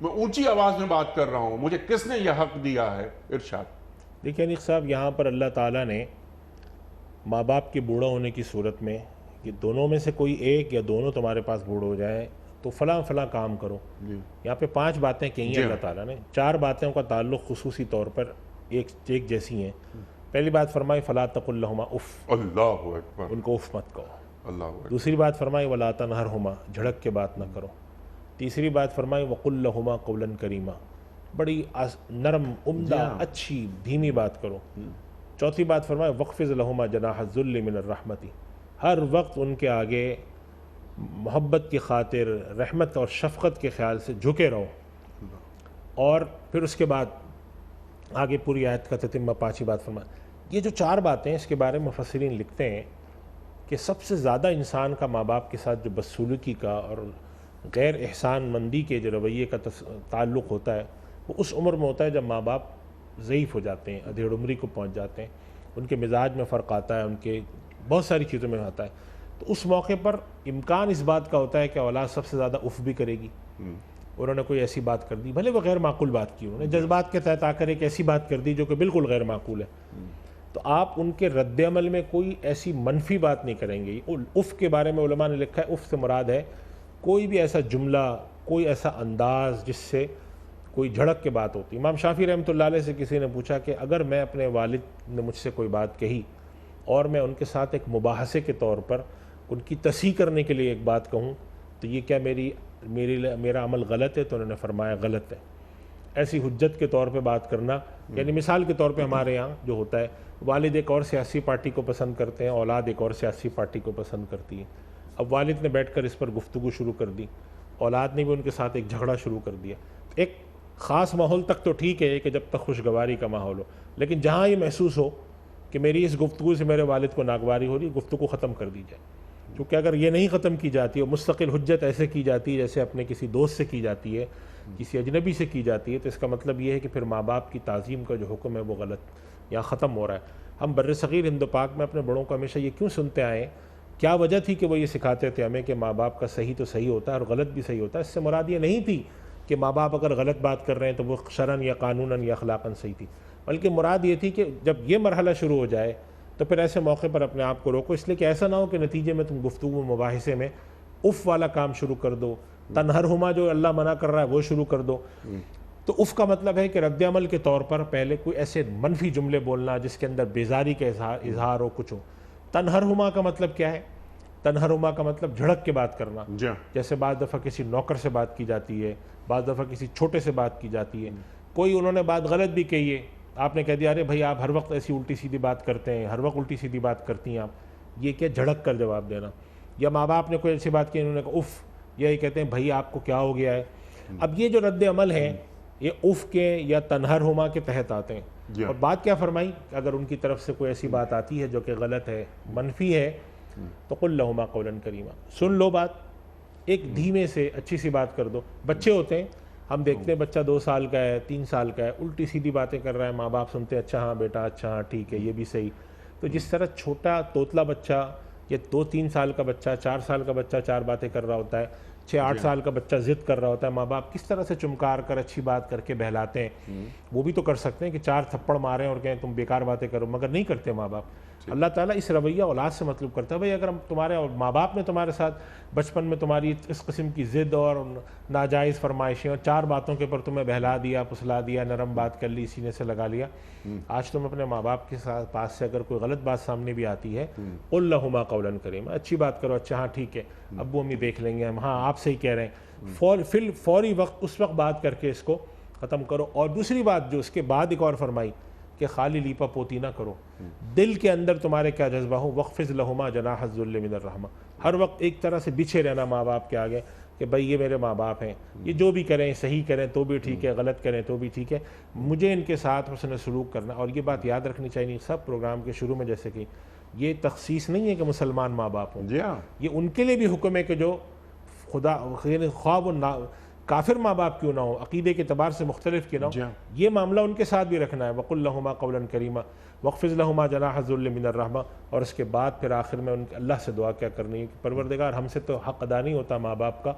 میں اونچی آواز میں بات کر رہا ہوں، مجھے کس نے یہ حق دیا ہے؟ ارشاد۔ دیکھیں انیق صاحب، یہاں پر اللہ تعالیٰ نے ماں باپ کے بوڑھا ہونے کی صورت میں کہ دونوں میں سے کوئی ایک یا دونوں تمہارے پاس بوڑھے ہو جائیں تو فلاں فلاں کام کرو، یہاں پہ 5 باتیں کہی ہیں اللہ تعالیٰ نے. 4 باتوں کا تعلق خصوصی طور پر ایک جیسی ہیں. پہلی بات فرمائی فلا تقل لہما اف، اللہ اکبر، ان کو اف مت کہو. اللہ اکبر. دوسری بات فرمائی ولا تنہرہما، جھڑک کے بات نہ کرو. تیسری بات فرمائی وقل لہما قولا کریما، بڑی نرم عمدہ اچھی دھیمی بات کرو. چوتھی بات فرمائے وقفز لہما جناح الذل من الرحمت، ہر وقت ان کے آگے محبت کی خاطر رحمت اور شفقت کے خیال سے جھکے رہو. اور پھر اس کے بعد آگے پوری آیت کا تتمہ 5ویں بات فرمائے. یہ جو 4 باتیں اس کے بارے میں مفسرین لکھتے ہیں کہ سب سے زیادہ انسان کا ماں باپ کے ساتھ جو بدسلوکی کا اور غیر احسان مندی کے جو رویے کا تعلق ہوتا ہے وہ اس عمر میں ہوتا ہے جب ماں باپ ضعیف ہو جاتے ہیں، ادھیڑ عمری کو پہنچ جاتے ہیں. ان کے مزاج میں فرق آتا ہے، ان کے بہت ساری چیزوں میں آتا ہے. تو اس موقع پر امکان اس بات کا ہوتا ہے کہ اولاد سب سے زیادہ اف بھی کرے گی. انہوں نے کوئی ایسی بات کر دی، بھلے وہ غیر معقول بات کی، انہوں نے جذبات کے تحت آ کر ایک ایسی بات کر دی جو کہ بالکل غیر معقول ہے. تو آپ ان کے رد عمل میں کوئی ایسی منفی بات نہیں کریں گے. اف کے بارے میں علماء نے لکھا ہے اف سے مراد ہے کوئی بھی ایسا جملہ، کوئی ایسا انداز جس سے کوئی جھڑک کے بات ہوتی. امام شافعی رحمۃ اللہ علیہ سے کسی نے پوچھا کہ اگر میں اپنے والد نے مجھ سے کوئی بات کہی اور میں ان کے ساتھ ایک مباحثے کے طور پر ان کی تصحیح کرنے کے لیے ایک بات کہوں تو یہ کیا میرا عمل غلط ہے؟ تو انہوں نے فرمایا غلط ہے. ایسی حجت کے طور پہ بات کرنا، یعنی مثال کے طور پہ ہمارے یہاں جو ہوتا ہے والد ایک اور سیاسی پارٹی کو پسند کرتے ہیں، اولاد ایک اور سیاسی پارٹی کو پسند کرتی ہے. اب والد نے بیٹھ کر اس پر گفتگو شروع کر دی، اولاد نے بھی ان کے ساتھ ایک جھگڑا شروع کر دیا. ایک خاص ماحول تک تو ٹھیک ہے کہ جب تک خوشگواری کا ماحول ہو، لیکن جہاں یہ محسوس ہو کہ میری اس گفتگو سے میرے والد کو ناگواری ہو رہی، گفتگو ختم کر دی جائے. کیونکہ اگر یہ نہیں ختم کی جاتی اور مستقل حجت ایسے کی جاتی ہے جیسے اپنے کسی دوست سے کی جاتی ہے، کسی اجنبی سے کی جاتی ہے، تو اس کا مطلب یہ ہے کہ پھر ماں باپ کی تعظیم کا جو حکم ہے وہ غلط یا ختم ہو رہا ہے. ہم بر صغیر ہند و پاک میں اپنے بڑوں کو ہمیشہ یہ کیوں سنتے آئے ہیں؟ کیا وجہ تھی کہ وہ یہ سکھاتے تھے ہمیں کہ ماں باپ کا صحیح تو صحیح ہوتا ہے اور غلط بھی صحیح ہوتا ہے. اس سے مراد یہ نہیں تھی کہ ماں باپ اگر غلط بات کر رہے ہیں تو وہ شرعاً یا قانوناً یا اخلاقاً صحیح تھی، بلکہ مراد یہ تھی کہ جب یہ مرحلہ شروع ہو جائے تو پھر ایسے موقع پر اپنے آپ کو روکو، اس لیے کہ ایسا نہ ہو کہ نتیجے میں تم گفتگو مباحثے میں اف والا کام شروع کر دو، تنہرہما جو اللہ منع کر رہا ہے وہ شروع کر دو. تو اف کا مطلب ہے کہ رد عمل کے طور پر پہلے کوئی ایسے منفی جملے بولنا جس کے اندر بیزاری کا اظہار ہو، کچھ ہو. تنہرہما کا مطلب کیا ہے؟ تنہرہما کا مطلب جھڑک کے بات کرنا. جیسے بعض دفعہ کسی نوکر سے بات کی جاتی ہے، بعض دفعہ کسی چھوٹے سے بات کی جاتی ہے. کوئی انہوں نے بات غلط بھی کہی ہے، آپ نے کہہ دیا ارے بھائی آپ ہر وقت ایسی الٹی سیدھی بات کرتے ہیں، ہر وقت الٹی سیدھی بات کرتی ہیں آپ. یہ کیا جھڑک کر جواب دینا. یا ماں باپ نے کوئی ایسی بات کی، انہوں نے کہا اف، یہی کہتے ہیں بھائی آپ کو کیا ہو گیا ہے. اب یہ جو رد عمل ہیں یہ اف کے یا تنہرہما کے تحت آتے ہیں. اور بات کیا فرمائی؟ اگر ان کی طرف سے کوئی ایسی بات آتی ہے جو کہ غلط ہے، منفی ہے، تو قل لہما قولا کریما، سن لو بات، ایک دھیمے سے اچھی سی بات کر دو. بچے ہوتے ہیں، ہم دیکھتے ہیں بچہ 2 سال کا ہے، 3 سال کا ہے، الٹی سیدھی باتیں کر رہا ہے، ماں باپ سنتے ہیں اچھا ہاں بیٹا، اچھا ہاں ٹھیک ہے، یہ بھی صحیح. تو جس طرح چھوٹا توتلا بچہ یا 2-3 سال کا بچہ، 4 سال کا بچہ 4 باتیں کر رہا ہوتا ہے، 6-8 سال کا بچہ ضد کر رہا ہوتا ہے، ماں باپ کس طرح سے چمکار کر اچھی بات کر کے بہلاتے ہیں. وہ بھی تو کر سکتے ہیں کہ 4 تھپڑ ماریں اور کہیں تم بیکار باتیں کرو، مگر نہیں کرتے ماں باپ. اللہ تعالیٰ اس رویہ اولاد سے مطلوب کرتا ہے. بھائی اگر تمہارے ماں باپ نے تمہارے ساتھ بچپن میں تمہاری اس قسم کی ضد اور ناجائز فرمائشیں اور 4 باتوں کے پر تمہیں بہلا دیا، پسلا دیا، نرم بات کر لی، سینے سے لگا لیا، آج تم اپنے ماں باپ کے ساتھ پاس سے اگر کوئی غلط بات سامنے بھی آتی ہے، قل لہما قولا کریما، اچھی بات کرو، اچھا ہاں ٹھیک ہے ابو امی دیکھ لیں گے ہم، ہاں آپ صحیح کہہ رہے ہیں، فوری وقت اس وقت بات کر کے اس کو ختم کرو. اور دوسری بات جو اس کے بعد ایک اور فرمائی کہ خالی لیپا پوتی نہ کرو. دل کے اندر تمہارے کیا جذبہ ہو، وقفز لہما جناح الذل من الرحمہ، ہر وقت ایک طرح سے بچھے رہنا ماں باپ کے آگے کہ بھائی یہ میرے ماں باپ ہیں، یہ جو بھی کریں صحیح کریں تو بھی ٹھیک ہے، غلط کریں تو بھی ٹھیک ہے، مجھے ان کے ساتھ حسن سلوک کرنا. اور یہ بات یاد رکھنی چاہیے سب پروگرام کے شروع میں جیسے کہ یہ تخصیص نہیں ہے کہ مسلمان ماں باپ ہوں، یہ ان کے لیے بھی حکم ہے کہ جو خدا خواب و کافر ماں باپ کیوں نہ ہو، عقیدے کے اعتبار سے مختلف کیوں نہ ہو، یہ معاملہ ان کے ساتھ بھی رکھنا ہے. وقل لہما قولا کریما وقفز لہما جناح الذل من الرحمہ. اور اس کے بعد پھر آخر میں ان اللہ سے دعا کیا کرنی ہے کہ پروردگار ہم سے تو حق ادا نہیں ہوتا ماں باپ کا،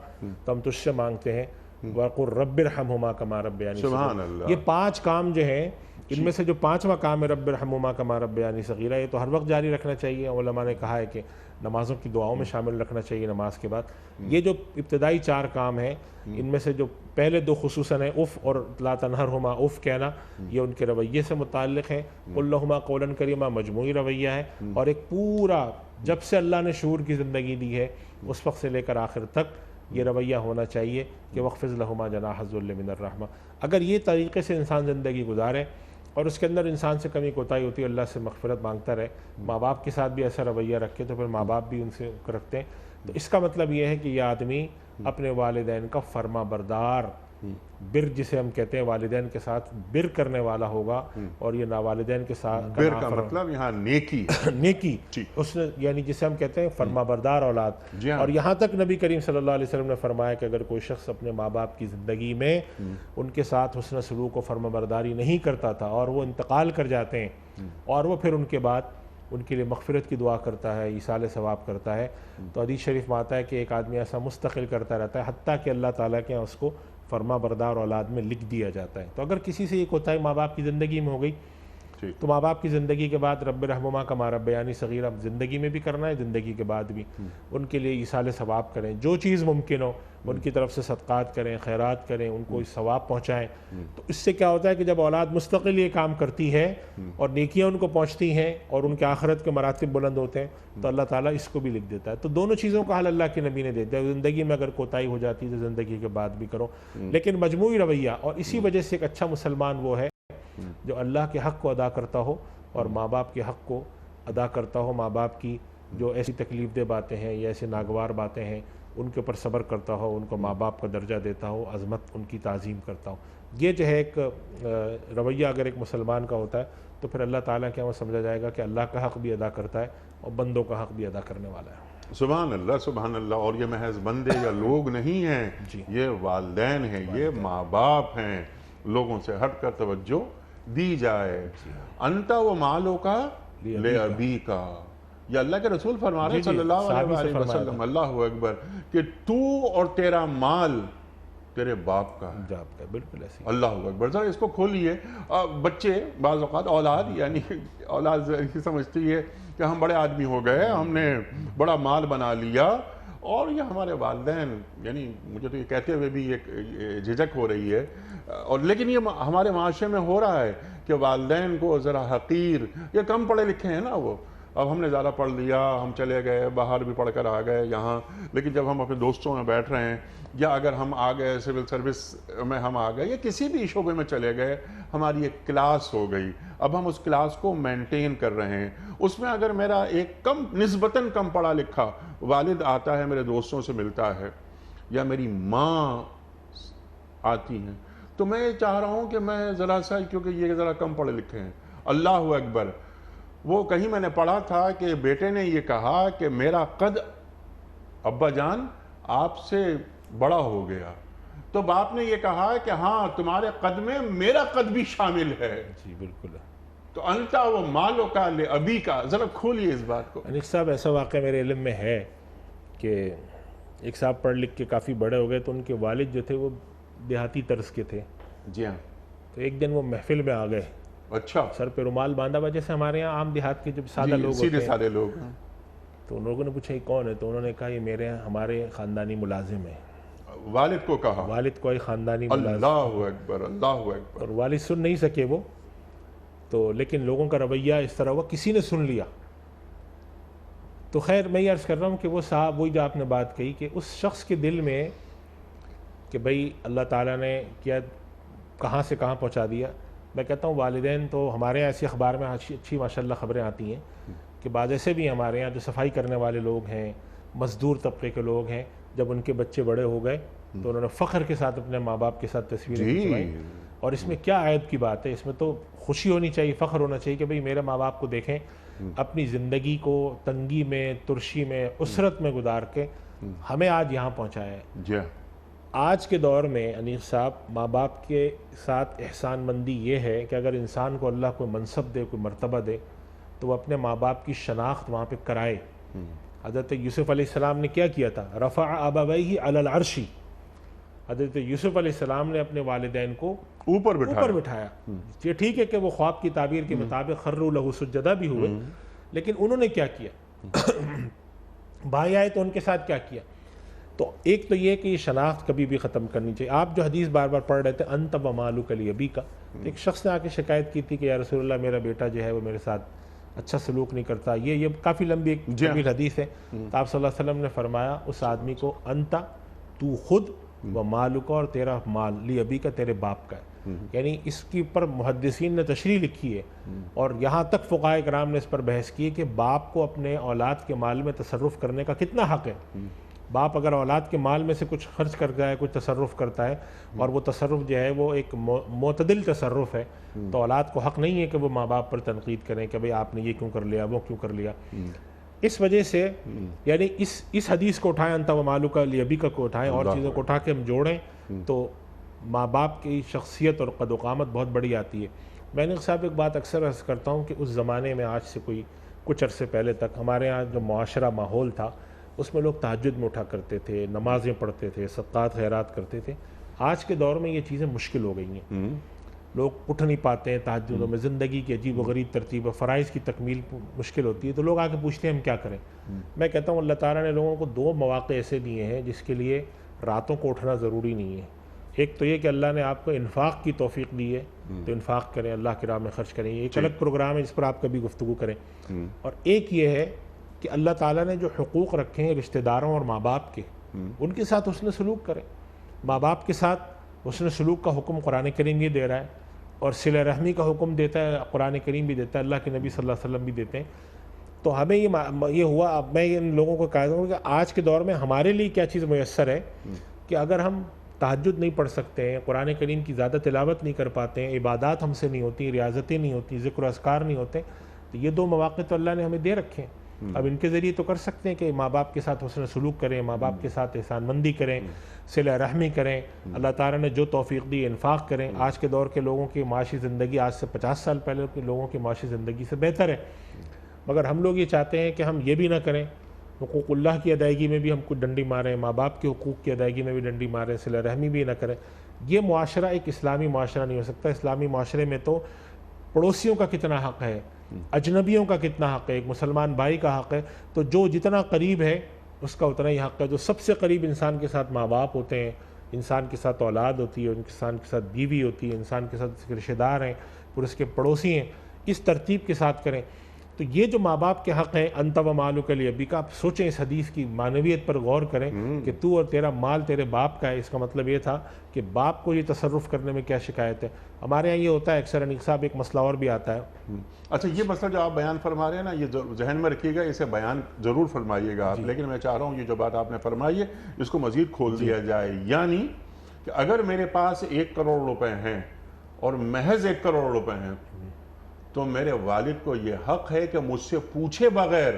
تو ہم تجھ سے مانگتے ہیں وَقُلْ رَبِّ ارْحَمْهُمَا كَمَا رَبَّيَانِي سبحان صغیرا۔ اللہ۔ یہ 5 کام جو ہیں ان میں سے جو 5واں کام ہے رب ارحمہما کما ربیانی صغیرہ، یہ تو ہر وقت جاری رکھنا چاہیے۔ علماء نے کہا ہے کہ نمازوں کی دعاؤں میں شامل رکھنا چاہیے نماز کے بعد۔ یہ جو ابتدائی 4 کام ہیں ان میں سے جو پہلے 2 خصوصاً ہیں اف اور لا تنہرہما، اف کہنا، یہ ان کے رویے سے متعلق ہیں۔ قل لہما قولا کریما مجموعی رویہ ہے، اور ایک پورا جب سے اللہ نے شعور کی زندگی دی ہے اس وقت سے لے کر آخر تک یہ رویہ ہونا چاہیے کہ وَخْفِضْ لَهُمَا جَنَاحَ الذُّلِّ مِنَ الرَّحْمَةِ۔ اگر یہ طریقے سے انسان زندگی گزارے اور اس کے اندر انسان سے کمی کوتاہی ہوتی ہے اللہ سے مغفرت مانگتا رہے، ماں باپ کے ساتھ بھی ایسا رویہ رکھے تو پھر ماں باپ بھی ان سے رکھتے ہیں، تو اس کا مطلب یہ ہے کہ یہ آدمی اپنے والدین کا فرما بردار، بر جسے ہم کہتے ہیں والدین کے ساتھ بر کرنے والا ہوگا، اور یہ والدین کے ساتھ بر کا مطلب یہاں نیکی نیکی، اس نے یعنی جسے ہم کہتے ہیں فرما بردار اولاد۔ اور یہاں تک نبی کریم صلی اللہ علیہ وسلم نے فرمایا کہ اگر کوئی شخص اپنے ماں باپ کی زندگی میں ان کے ساتھ حسن سلوک و فرما برداری نہیں کرتا تھا اور وہ انتقال کر جاتے ہیں اور وہ پھر ان کے بعد ان کے لیے مغفرت کی دعا کرتا ہے، ایصال ثواب کرتا ہے، تو حدیث شریف میں آتا ہے کہ ایک آدمی ایسا مستقل کرتا رہتا ہے حتیٰ کہ اللہ تعالیٰ کے یہاں اس کو فرما بردار اولاد میں لکھ دیا جاتا ہے۔ تو اگر کسی سے یہ کوتاہی ماں باپ کی زندگی میں ہو گئی تو ماں باپ کی زندگی کے بعد رب ارحمہما کما ربیانی صغیرہ زندگی میں بھی کرنا ہے، زندگی کے بعد بھی ان کے لیے ایصال ثواب کریں، جو چیز ممکن ہو ان کی طرف سے صدقات کریں، خیرات کریں، ان کو ثواب پہنچائیں۔ تو اس سے کیا ہوتا ہے کہ جب اولاد مستقل یہ کام کرتی ہے اور نیکیاں ان کو پہنچتی ہیں اور ان کے آخرت کے مراتب بلند ہوتے ہیں تو اللہ تعالیٰ اس کو بھی لکھ دیتا ہے۔ تو دونوں چیزوں کا حل اللہ کے نبی نے دے دیا، زندگی میں اگر کوتاہی ہو جاتی ہے تو زندگی کے بعد بھی کرو، لیکن مجموعی رویہ، اور اسی وجہ سے ایک اچھا مسلمان وہ ہے جو اللہ کے حق کو ادا کرتا ہو اور ماں باپ کے حق کو ادا کرتا ہو، ماں باپ کی جو ایسی تکلیف دہ باتیں ہیں یا ایسے ناگوار باتیں ہیں ان کے اوپر صبر کرتا ہو، ان کو ماں باپ کا درجہ دیتا ہو، عظمت ان کی تعظیم کرتا ہو۔ یہ جو ہے ایک رویہ اگر ایک مسلمان کا ہوتا ہے تو پھر اللہ تعالیٰ کے وہ سمجھا جائے گا کہ اللہ کا حق بھی ادا کرتا ہے اور بندوں کا حق بھی ادا کرنے والا ہے۔ سبحان اللہ سبحان اللہ۔ اور یہ محض بندے یا لوگ نہیں ہیں، یہ والدین ہیں، یہ ماں باپ ہیں، لوگوں سے ہٹ کر توجہ دی جائے۔ انت و مالو کا لے ابی کا، یہ اللہ کے رسول فرما رہے ہیں صلی اللہ علیہ وسلم، اللہ اکبر، کہ تو اور تیرا مال تیرے باپ کا ہے۔ بالکل ایسی اللہ اکبر۔ ذرا اس کو کھولیے۔ بچے بعض اوقات اولاد یعنی اولاد سمجھتی ہے کہ ہم بڑے آدمی ہو گئے، ہم نے بڑا مال بنا لیا، اور یہ ہمارے والدین، یعنی مجھے تو یہ کہتے ہوئے بھی ایک جھجک ہو رہی ہے، اور لیکن یہ ہمارے معاشرے میں ہو رہا ہے کہ والدین کو ذرا حقیر، یہ کم پڑھے لکھے ہیں نا وہ، اب ہم نے زیادہ پڑھ لیا، ہم چلے گئے باہر بھی پڑھ کر آ گئے یہاں، لیکن جب ہم اپنے دوستوں میں بیٹھ رہے ہیں یا اگر ہم آ گئے سول سروس میں ہم آ گئے یا کسی بھی شعبے میں چلے گئے، ہماری ایک کلاس ہو گئی، اب ہم اس کلاس کو مینٹین کر رہے ہیں، اس میں اگر میرا ایک نسبتاً کم پڑھا لکھا والد آتا ہے، میرے دوستوں سے ملتا ہے، یا میری ماں آتی ہیں، تو میں یہ چاہ رہا ہوں کہ میں ذرا سا، کیونکہ یہ ذرا کم پڑھے لکھے ہیں، اللہ اکبر، وہ کہیں میں نے پڑھا تھا کہ بیٹے نے یہ کہا کہ میرا قد ابا جان آپ سے بڑا ہو گیا، تو باپ نے یہ کہا کہ ہاں تمہارے قد میں میرا قد بھی شامل ہے۔ جی بالکل۔ تو انتا و مالو کا لے ابی کا، ذرا کھولیے اس بات کو۔ انیس صاحب، ایسا واقعہ میرے علم میں ہے کہ ایک صاحب پڑھ لکھ کے کافی بڑے ہو گئے تو ان کے والد جو تھے وہ دیہاتی طرز کے تھے، جی ہاں۔ تو ایک دن وہ محفل میں آ گئے، اچھا، سر پہ رومال باندھا ہوا، جیسے ہمارے یہاں عام دیہات کے جب سادہ لوگ ہوتے سیدھے ہیں، سادے لوگ ہیں۔ تو ان لوگوں نے پوچھا یہ کون ہے، تو انہوں نے کہا یہ ہمارے خاندانی ملازم ہیں۔ والد کو کہا، والد کو ایک خاندانی ملازم، اللہ اکبر اللہ اکبر۔ اور والد سن نہیں سکے وہ تو، لیکن لوگوں کا رویہ اس طرح ہوا، کسی نے سن لیا۔ تو خیر میں یہ عرض کر رہا ہوں کہ وہ صاحب، وہی جو آپ نے بات کہی کہ اس شخص کے دل میں کہ بھئی اللہ تعالیٰ نے کیا کہاں سے کہاں پہنچا دیا۔ میں کہتا ہوں والدین تو ہمارے یہاں ایسی اخبار میں اچھی ماشاءاللہ خبریں آتی ہیں کہ بعض ایسے بھی ہمارے یہاں جو صفائی کرنے والے لوگ ہیں، مزدور طبقے کے لوگ ہیں، جب ان کے بچے بڑے ہو گئے تو انہوں نے فخر کے ساتھ اپنے ماں باپ کے ساتھ تصویریں کھنچوائیں، اور اس میں کیا عیب کی بات ہے، اس میں تو خوشی ہونی چاہیے، فخر ہونا چاہیے کہ بھئی میرے ماں باپ کو دیکھیں اپنی زندگی کو تنگی میں، ترشی میں، اسرت میں گزار کے ہمیں آج یہاں پہنچایا ہے۔ جی آج کے دور میں انیس صاحب، ماں باپ کے ساتھ احسان مندی یہ ہے کہ اگر انسان کو اللہ کوئی منصب دے، کوئی مرتبہ دے، تو وہ اپنے ماں باپ کی شناخت وہاں پہ کرائے۔ حضرت یوسف علیہ السلام نے کیا تھا؟ رفع ابویہ علی العرش، حضرت یوسف علیہ السلام نے اپنے والدین کو اوپر بٹھایا. یہ ٹھیک ہے کہ وہ خواب کی تعبیر کے مطابق خروا لہ سجدہ بھی ہوئے، لیکن انہوں نے کیا کیا؟ بھائی آئے تو ان کے ساتھ کیا کیا؟ تو ایک تو یہ کہ یہ شناخت کبھی بھی ختم کرنی چاہیے. آپ جو حدیث بار بار پڑھ رہے تھے انت و مالک لابیک، ایک شخص نے آ کے شکایت کی تھی کہ یا رسول اللہ میرا بیٹا جو ہے وہ میرے ساتھ اچھا سلوک نہیں کرتا. یہ کافی لمبی ایک طویل حدیث ہے. تو آپ صلی اللہ علیہ وسلم نے فرمایا اس آدمی کو انت، تو خود، و مالک، اور تیرا مال، لابیک، تیرے باپ کا ہے. یعنی اس کے اوپر محدثین نے تشریح لکھی ہے اور یہاں تک فقہاء کرام نے اس پر بحث کی ہے کہ باپ کو اپنے اولاد کے مال میں تصرف کرنے کا کتنا حق ہے. باپ اگر اولاد کے مال میں سے کچھ خرچ کرتا ہے، کچھ تصرف کرتا ہے، اور وہ تصرف جو ہے وہ ایک معتدل تصرف ہے، تو اولاد کو حق نہیں ہے کہ وہ ماں باپ پر تنقید کریں کہ بھئی آپ نے یہ کیوں کر لیا، وہ کیوں کر لیا. اس وجہ سے یعنی اس حدیث کو اٹھائیں، انت و مالک لابیک کو اٹھائیں، اور چیزوں کو اٹھا کے ہم جوڑیں تو ماں باپ کی شخصیت اور قد و قامت بہت بڑی آتی ہے. میں نے صاحب ایک بات اکثر عرض کرتا ہوں کہ اس زمانے میں آج سے کچھ عرصے پہلے تک ہمارے ہاں جو معاشرہ ماحول تھا اس میں لوگ تہجد میں اٹھا کرتے تھے، نمازیں پڑھتے تھے، صدقات خیرات کرتے تھے. آج کے دور میں یہ چیزیں مشکل ہو گئی ہیں. لوگ اٹھ نہیں پاتے ہیں تہجدوں میں، زندگی کی عجیب و غریب ترتیب ہے، فرائض کی تکمیل مشکل ہوتی ہے، تو لوگ آ کے پوچھتے ہیں ہم کیا کریں. میں کہتا ہوں اللہ تعالیٰ نے لوگوں کو 2 مواقع ایسے دیے ہیں جس کے لیے راتوں کو اٹھنا ضروری نہیں ہے. ایک تو یہ کہ اللہ نے آپ کو انفاق کی توفیق دی ہے تو انفاق کریں، اللہ کی راہ میں خرچ کریں. ایک الگ پروگرام ہے جس پر آپ کبھی گفتگو کریں. اور ایک یہ ہے کہ اللہ تعالیٰ نے جو حقوق رکھے ہیں رشتہ داروں اور ماں باپ کے، ان کے ساتھ حسن سلوک کریں. ماں باپ کے ساتھ حسن سلوک کا حکم قرآن کریم یہ دے رہا ہے، اور صلہ رحمی کا حکم دیتا ہے قرآن کریم بھی دیتا ہے، اللہ کے نبی صلی اللہ علیہ وسلم بھی دیتے ہیں. تو ہمیں یہ ہوا. اب میں ان لوگوں کو کہہ دوں کہ آج کے دور میں ہمارے لیے کیا چیز میسر ہے کہ اگر ہم تہجد نہیں پڑھ سکتے ہیں، قرآن کریم کی زیادہ تلاوت نہیں کر پاتے ہیں، عبادات ہم سے نہیں ہوتی، ریاضتیں نہیں ہوتی، ذکر و اذکار نہیں ہوتے، تو یہ 2 مواقع تو اللہ نے ہمیں دے رکھے ہیں. اب ان کے ذریعے تو کر سکتے ہیں کہ ماں باپ کے ساتھ حسن سلوک کریں، ماں باپ کے ساتھ احسان مندی کریں، صلہ رحمی کریں، اللہ تعالیٰ نے جو توفیق دی انفاق کریں. آج کے دور کے لوگوں کی معاشی زندگی آج سے 50 سال پہلے کے لوگوں کی معاشی زندگی سے بہتر ہے، مگر ہم لوگ یہ چاہتے ہیں کہ ہم یہ بھی نہ کریں، حقوق اللہ کی ادائیگی میں بھی ہم کو ڈنڈی ماریں، ماں باپ کے حقوق کی ادائیگی میں بھی ڈنڈی ماریں، صلہ رحمی بھی نہ کریں. یہ معاشرہ ایک اسلامی معاشرہ نہیں ہو سکتا. اسلامی معاشرے میں تو پڑوسیوں کا کتنا حق ہے، اجنبیوں کا کتنا حق ہے، ایک مسلمان بھائی کا حق ہے، تو جو جتنا قریب ہے اس کا اتنا ہی حق ہے. جو سب سے قریب انسان کے ساتھ ماں باپ ہوتے ہیں، انسان کے ساتھ اولاد ہوتی ہے، انسان کے ساتھ بیوی ہوتی ہے، انسان کے ساتھ رشتہ دار ہیں، پھر اس کے پڑوسی ہیں، اس ترتیب کے ساتھ کریں. تو یہ جو ماں باپ کے حق ہیں، انت و مالک لابیک، آپ سوچیں اس حدیث کی معنویت پر غور کریں کہ تو اور تیرا مال تیرے باپ کا ہے. اس کا مطلب یہ تھا کہ باپ کو یہ تصرف کرنے میں کیا شکایت ہے. ہمارے ہاں یہ ہوتا ہے اکثر انیق صاحب، ایک مسئلہ اور بھی آتا ہے. اچھا، یہ مسئلہ جو آپ بیان فرما رہے ہیں نا، یہ ذہن میں رکھیے گا، اسے بیان ضرور فرمائیے گا آپ. لیکن میں چاہ رہا ہوں یہ جو بات آپ نے فرمائی ہے اس کو مزید کھول دیا جائے. یعنی کہ اگر میرے پاس 1 کروڑ روپے ہیں اور محض 1 کروڑ روپے ہیں تو میرے والد کو یہ حق ہے کہ مجھ سے پوچھے بغیر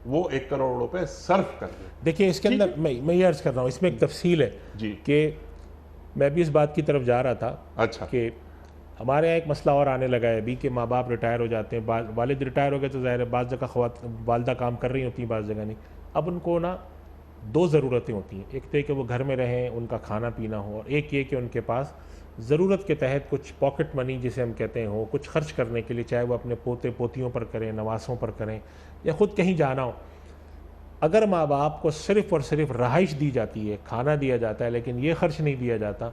وہ 1 کروڑ روپے صرف کر دے. دیکھیں اس کے اندر میں یہ عرض کر رہا ہوں، اس میں ایک تفصیل ہے کہ میں بھی اس بات کی طرف جا رہا تھا. اچھا، کہ ہمارے یہاں ایک مسئلہ اور آنے لگا ہے ابھی کہ ماں باپ ریٹائر ہو جاتے ہیں، والد ریٹائر ہو گئے تو ظاہر ہے بعض جگہ والدہ کام کر رہی ہوتی ہیں، بعض جگہ نہیں. اب ان کو نا 2 ضرورتیں ہوتی ہیں. ایک تو کہ وہ گھر میں رہیں، ان کا کھانا پینا ہو، اور ایک یہ کہ ان کے پاس ضرورت کے تحت کچھ پاکٹ منی جسے ہم کہتے ہیں ہو، کچھ خرچ کرنے کے لیے، چاہے وہ اپنے پوتے پوتیوں پر کریں، نواسوں پر کریں، یا خود کہیں جانا ہو. اگر ماں باپ کو صرف اور صرف رہائش دی جاتی ہے، کھانا دیا جاتا ہے، لیکن یہ خرچ نہیں دیا جاتا،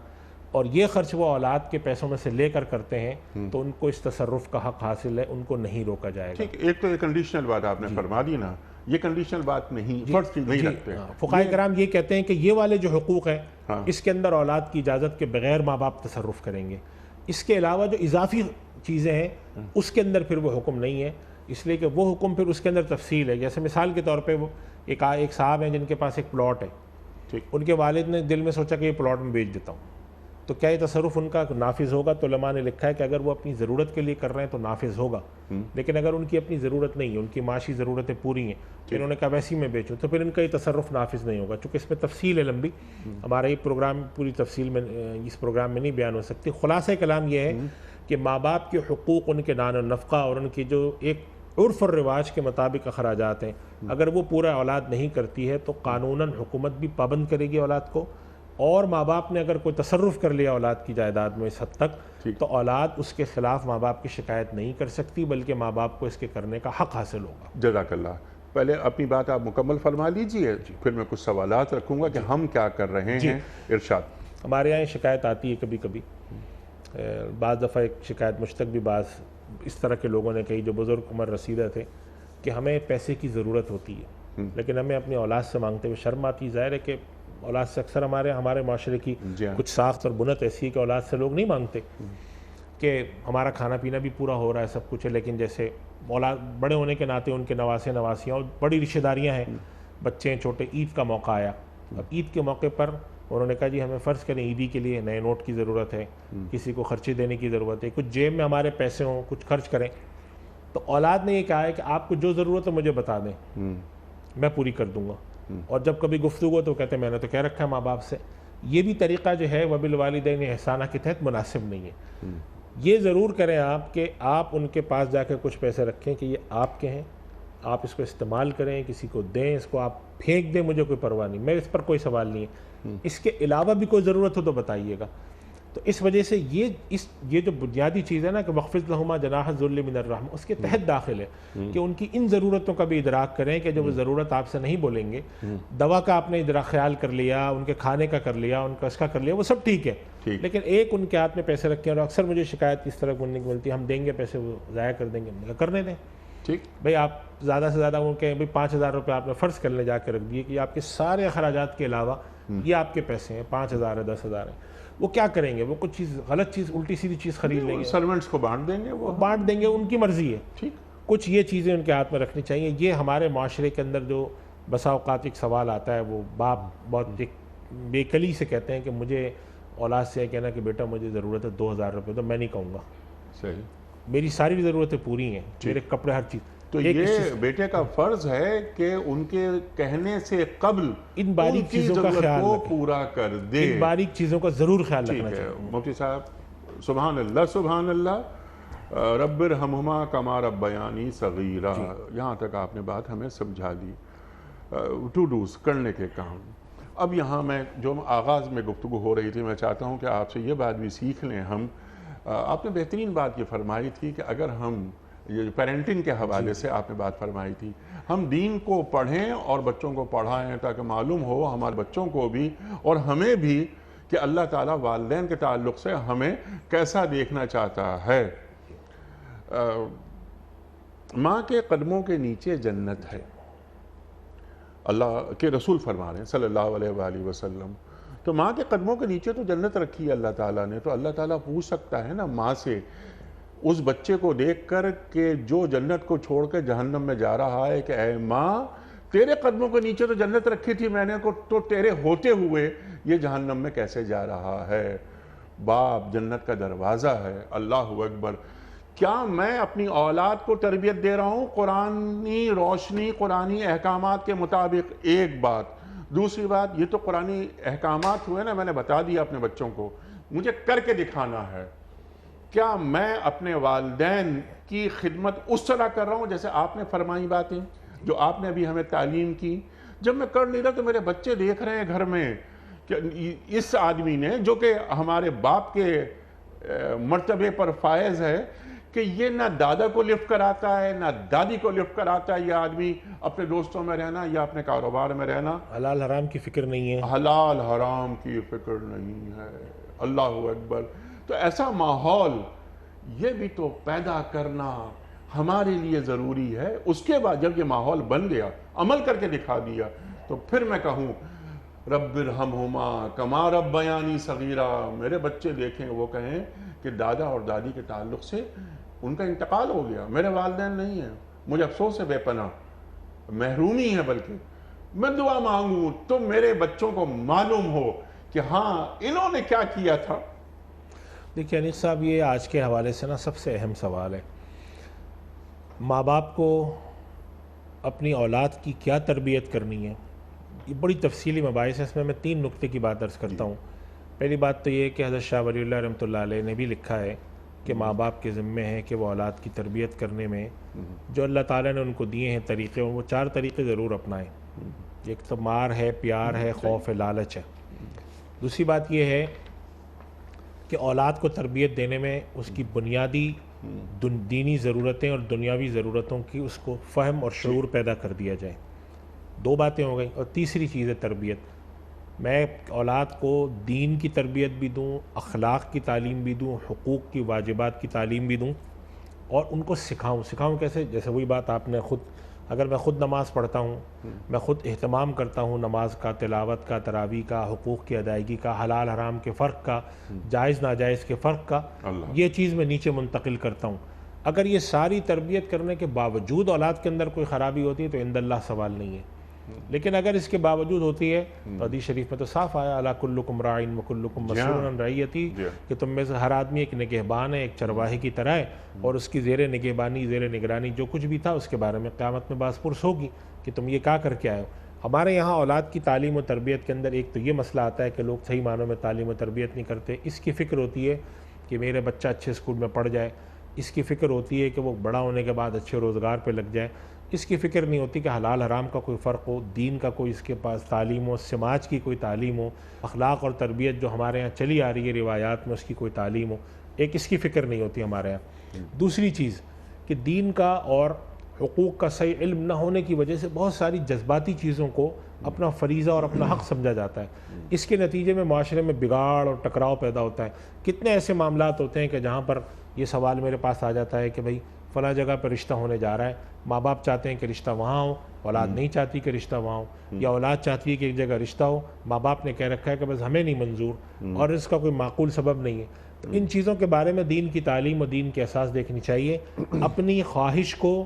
اور یہ خرچ وہ اولاد کے پیسوں میں سے لے کر کرتے ہیں، تو ان کو اس تصرف کا حق حاصل ہے، ان کو نہیں روکا جائے گا. ٹھیک. ایک تو یہ کنڈیشنل بات آپ نے فرما دی نا، یہ کنڈیشنل بات نہیں، فرض نہیں رکھتے. فقہاء کرام یہ کہتے ہیں کہ یہ والے جو حقوق ہیں اس کے اندر اولاد کی اجازت کے بغیر ماں باپ تصرف کریں گے. اس کے علاوہ جو اضافی چیزیں ہیں اس کے اندر پھر وہ حکم نہیں ہے، اس لیے کہ وہ حکم پھر اس کے اندر تفصیل ہے. جیسے مثال کے طور پہ وہ ایک صاحب ہیں جن کے پاس ایک پلاٹ ہے، ان کے والد نے دل میں سوچا کہ یہ پلاٹ میں بیچ دیتا ہوں، تو کیا یہ تصرف ان کا نافذ ہوگا؟ تو علماء نے لکھا ہے کہ اگر وہ اپنی ضرورت کے لیے کر رہے ہیں تو نافذ ہوگا، لیکن اگر ان کی اپنی ضرورت نہیں ہے، ان کی معاشی ضرورتیں پوری ہیں، تو انہوں نے کہا ویسی میں بیچوں، تو پھر ان کا یہ تصرف نافذ نہیں ہوگا. چونکہ اس میں تفصیل ہے لمبی، ہمارا یہ پروگرام پوری تفصیل میں اس پروگرام میں نہیں بیان ہو سکتی. خلاصہ کلام یہ ہے کہ ماں باپ کے حقوق، ان کے نان و نفقہ اور ان کی جو ایک عرف اور رواج کے مطابق اخراجات ہیں، اگر وہ پورا اولاد نہیں کرتی ہے تو قانوناً حکومت بھی پابند کرے گی اولاد کو، اور ماں باپ نے اگر کوئی تصرف کر لیا اولاد کی جائیداد میں اس حد تک تو اولاد اس کے خلاف ماں باپ کی شکایت نہیں کر سکتی، بلکہ ماں باپ کو اس کے کرنے کا حق حاصل ہوگا۔ جزاک اللہ۔ پہلے اپنی بات آپ مکمل فرما لیجئے، پھر میں کچھ سوالات رکھوں گا کہ ہم کیا کر رہے ہیں۔ ارشاد۔ ہمارے یہاں یہ شکایت آتی ہے کبھی کبھی، بعض دفعہ ایک شکایت مجھ تک بھی بعض اس طرح کے لوگوں نے کہی جو بزرگ عمر رسیدہ تھے کہ ہمیں پیسے کی ضرورت ہوتی ہے لیکن ہمیں اپنی اولاد سے مانگتے ہوئے شرم آتی۔ ظاہر ہے کہ اولاد سے اکثر ہمارے معاشرے کی کچھ ساخت اور بنت ایسی ہے کہ اولاد سے لوگ نہیں مانگتے کہ ہمارا کھانا پینا بھی پورا ہو رہا ہے، سب کچھ ہے، لیکن جیسے اولاد بڑے ہونے کے ناطے ان کے نواسے نواسیاں اور بڑی رشتہ داریاں ہیں، بچے ہیں چھوٹے، عید کا موقع آیا، اب عید کے موقع پر انہوں نے کہا جی ہمیں فرض کریں عیدی کے لیے نئے نوٹ کی ضرورت ہے، کسی کو خرچے دینے کی ضرورت ہے، کچھ جیب میں ہمارے پیسے ہوں، کچھ خرچ کریں، تو اولاد نے یہ کہا ہے کہ آپ کو جو ضرورت ہے مجھے بتا دیں، میں پوری کر دوں گا۔ اور جب کبھی گفتگو تو کہتے ہیں میں نے تو کہہ رکھا ہے ماں باپ سے۔ یہ بھی طریقہ جو ہے وبالوالدین احسانہ کے تحت مناسب نہیں ہے۔ یہ ضرور کریں آپ کہ آپ ان کے پاس جا کے کچھ پیسے رکھیں کہ یہ آپ کے ہیں، آپ اس کو استعمال کریں، کسی کو دیں، اس کو آپ پھینک دیں، مجھے کوئی پرواہ نہیں، میں اس پر کوئی سوال نہیں ہے، اس کے علاوہ بھی کوئی ضرورت ہو تو بتائیے گا۔ تو اس وجہ سے یہ جو بنیادی چیز ہے نا کہ وخفض لہما جناح الذل من الرحمہ، اس کے تحت داخل ہے کہ ان کی ان ضرورتوں کا بھی ادراک کریں کہ جب وہ ضرورت آپ سے نہیں بولیں گے، دوا کا آپ نے ادراک خیال کر لیا، ان کے کھانے کا کر لیا، ان کا اس کا کر لیا، وہ سب ٹھیک ہے، لیکن ایک ان کے ہاتھ میں پیسے رکھیں، اور اکثر مجھے شکایت اس طرح کی ملتی ہے ہم دیں گے پیسے وہ ضائع کر دیں گے، کرنے دیں۔ ٹھیک بھئی آپ زیادہ سے زیادہ ان کے 5,000 روپے آپ نے فرض کرنے جا کے رکھ دیے کہ آپ کے سارے اخراجات کے علاوہ یہ آپ کے پیسے ہیں، 5,000 ہے، 10,000 ہے، وہ کیا کریں گے؟ وہ کچھ چیز غلط چیز الٹی سیدھی چیز خرید لیں گے، سرونٹس کو بانٹ دیں گے، وہ بانٹ دیں گے، ان کی مرضی ہے۔ ٹھیک، کچھ یہ چیزیں ان کے ہاتھ میں رکھنی چاہیے۔ یہ ہمارے معاشرے کے اندر جو بسا اوقات ایک سوال آتا ہے، وہ باپ بہت ایک بے کلی سے کہتے ہیں کہ مجھے اولاد سے کہنا کہ بیٹا مجھے ضرورت ہے 2,000 روپے، تو میں نہیں کہوں گا، صحیح، میری ساری بھی ضرورتیں پوری ہیں، میرے کپڑے ہر چیز۔ تو یہ بیٹے کا فرض ہے کہ ان کے کہنے سے قبل ان باریک چیزوں کا خیال کو رکھیں، پورا کر دے۔ ان باریک چیزوں کا ضرور خیال ٹھیک رکھنا ہے چاہیے۔ مفتی صاحب، سبحان اللہ سبحان اللہ، رب ارحمہما کما ربیانی صغیرہ، یہاں تک آپ نے بات ہمیں سمجھا دی، ٹو ڈوز، کرنے کے کام۔ اب یہاں میں جو آغاز میں گفتگو ہو رہی تھی، میں چاہتا ہوں کہ آپ سے یہ بات بھی سیکھ لیں ہم۔ آپ نے بہترین بات یہ فرمائی تھی کہ اگر ہم یہ پیرنٹنگ کے حوالے سے آپ نے بات فرمائی تھی، ہم دین کو پڑھیں اور بچوں کو پڑھائیں تاکہ معلوم ہو ہمارے بچوں کو بھی اور ہمیں بھی کہ اللہ تعالیٰ والدین کے تعلق سے ہمیں کیسا دیکھنا چاہتا ہے۔ ماں کے قدموں کے نیچے جنت ہے، اللہ کے رسول فرما رہے ہیں صلی اللہ علیہ وآلہ وسلم۔ تو ماں کے قدموں کے نیچے تو جنت رکھی ہے اللہ تعالیٰ نے، تو اللہ تعالیٰ پوچھ سکتا ہے نا ماں سے اس بچے کو دیکھ کر کہ جو جنت کو چھوڑ کے جہنم میں جا رہا ہے کہ اے ماں تیرے قدموں کے نیچے تو جنت رکھی تھی میں نے کو، تو تیرے ہوتے ہوئے یہ جہنم میں کیسے جا رہا ہے؟ باپ جنت کا دروازہ ہے۔ اللہ اکبر۔ کیا میں اپنی اولاد کو تربیت دے رہا ہوں قرآنی روشنی، قرآنی احکامات کے مطابق؟ ایک بات۔ دوسری بات، یہ تو قرآنی احکامات ہوئے نا، میں نے بتا دیا اپنے بچوں کو، مجھے کر کے دکھانا ہے۔ کیا میں اپنے والدین کی خدمت اس طرح کر رہا ہوں جیسے آپ نے فرمائی باتیں جو آپ نے ابھی ہمیں تعلیم کی؟ جب میں کر نہیں رہا تو میرے بچے دیکھ رہے ہیں گھر میں کہ اس آدمی نے جو کہ ہمارے باپ کے مرتبے پر فائز ہے کہ یہ نہ دادا کو لفٹ کراتا ہے نہ دادی کو لفٹ کراتا ہے، یہ آدمی اپنے دوستوں میں رہنا یا اپنے کاروبار میں رہنا، حلال حرام کی فکر نہیں ہے، حلال حرام کی فکر نہیں ہے۔ اللہ اکبر۔ تو ایسا ماحول یہ بھی تو پیدا کرنا ہمارے لیے ضروری ہے۔ اس کے بعد جب یہ ماحول بن گیا، عمل کر کے دکھا دیا، تو پھر میں کہوں رب ارحمہما کما ربیانی صغیرہ، میرے بچے دیکھیں وہ کہیں کہ دادا اور دادی کے تعلق سے ان کا انتقال ہو گیا، میرے والدین نہیں ہیں، مجھے افسوس ہے بے پناہ، محرومی ہے، بلکہ میں دعا مانگوں تو میرے بچوں کو معلوم ہو کہ ہاں انہوں نے کیا کیا تھا۔ دیکھیے انیس صاحب، یہ آج کے حوالے سے نا سب سے اہم سوال ہے، ماں باپ کو اپنی اولاد کی کیا تربیت کرنی ہے، یہ بڑی تفصیلی مباحث ہے، اس میں 3 نکتے کی بات عرض کرتا ہوں۔ پہلی بات تو یہ کہ حضرت شاہ ولی اللہ رحمۃ اللہ علیہ نے بھی لکھا ہے کہ ماں باپ کے ذمے ہے کہ وہ اولاد کی تربیت کرنے میں جو اللہ تعالیٰ نے ان کو دیے ہیں طریقے، وہ 4 طریقے ضرور اپنائیں۔ ایک تو مار ہے، پیار ہے، خوف ہے، لالچ ہے۔ دوسری بات یہ ہے کہ اولاد کو تربیت دینے میں اس کی بنیادی دینی ضرورتیں اور دنیاوی ضرورتوں کی اس کو فہم اور شعور پیدا کر دیا جائے. دو باتیں ہو گئیں. اور تیسری چیز ہے تربیت. میں اولاد کو دین کی تربیت بھی دوں, اخلاق کی تعلیم بھی دوں, حقوق کی واجبات کی تعلیم بھی دوں, اور ان کو سکھاؤں کیسے؟ جیسے وہی بات آپ نے اگر میں خود نماز پڑھتا ہوں, میں خود اہتمام کرتا ہوں نماز کا, تلاوت کا, تراویح کا, حقوق کی ادائیگی کا, حلال حرام کے فرق کا, جائز ناجائز کے فرق کا, یہ چیز میں نیچے منتقل کرتا ہوں. اگر یہ ساری تربیت کرنے کے باوجود اولاد کے اندر کوئی خرابی ہوتی ہے تو عند اللہ سوال نہیں ہے. لیکن اگر اس کے باوجود ہوتی ہے تو حدیث شریف میں تو صاف آیا الا کلکم راعٍ وکلکم مسئول عن رعیتہ, کہ تم میں سے ہر آدمی ایک نگہبان ہے, ایک چرواہے کی طرح ہے, اور اس کی زیر نگہبانی, زیر نگرانی جو کچھ بھی تھا اس کے بارے میں قیامت میں باز پرس ہوگی کہ تم یہ کیا کر کے آئے ہو. ہمارے یہاں اولاد کی تعلیم و تربیت کے اندر ایک تو یہ مسئلہ آتا ہے کہ لوگ صحیح معنوں میں تعلیم و تربیت نہیں کرتے. اس کی فکر ہوتی ہے کہ میرے بچہ اچھے اسکول میں پڑھ جائے, اس کی فکر ہوتی ہے کہ وہ بڑا ہونے کے بعد اچھے روزگار پہ لگ جائے. اس کی فکر نہیں ہوتی کہ حلال حرام کا کوئی فرق ہو, دین کا کوئی اس کے پاس تعلیم ہو, سماج کی کوئی تعلیم ہو, اخلاق اور تربیت جو ہمارے یہاں چلی آ رہی ہے روایات میں اس کی کوئی تعلیم ہو. ایک اس کی فکر نہیں ہوتی ہمارے یہاں. دوسری چیز کہ دین کا اور حقوق کا صحیح علم نہ ہونے کی وجہ سے بہت ساری جذباتی چیزوں کو اپنا فریضہ اور اپنا حق سمجھا جاتا ہے. اس کے نتیجے میں معاشرے میں بگاڑ اور ٹکراؤ پیدا ہوتا ہے. کتنے ایسے معاملات ہوتے ہیں کہ جہاں پر یہ سوال میرے پاس آ جاتا ہے کہ بھئی فلاں جگہ پہ رشتہ ہونے جا رہا ہے, ماں باپ چاہتے ہیں کہ رشتہ وہاں ہو, اولاد نہیں چاہتی کہ رشتہ وہاں ہو, یا اولاد چاہتی ہے کہ ایک جگہ رشتہ ہو, ماں باپ نے کہہ رکھا ہے کہ بس ہمیں نہیں منظور, اور اس کا کوئی معقول سبب نہیں ہے. تو ان چیزوں کے بارے میں دین کی تعلیم اور دین کے احساس دیکھنی چاہیے. اپنی خواہش کو,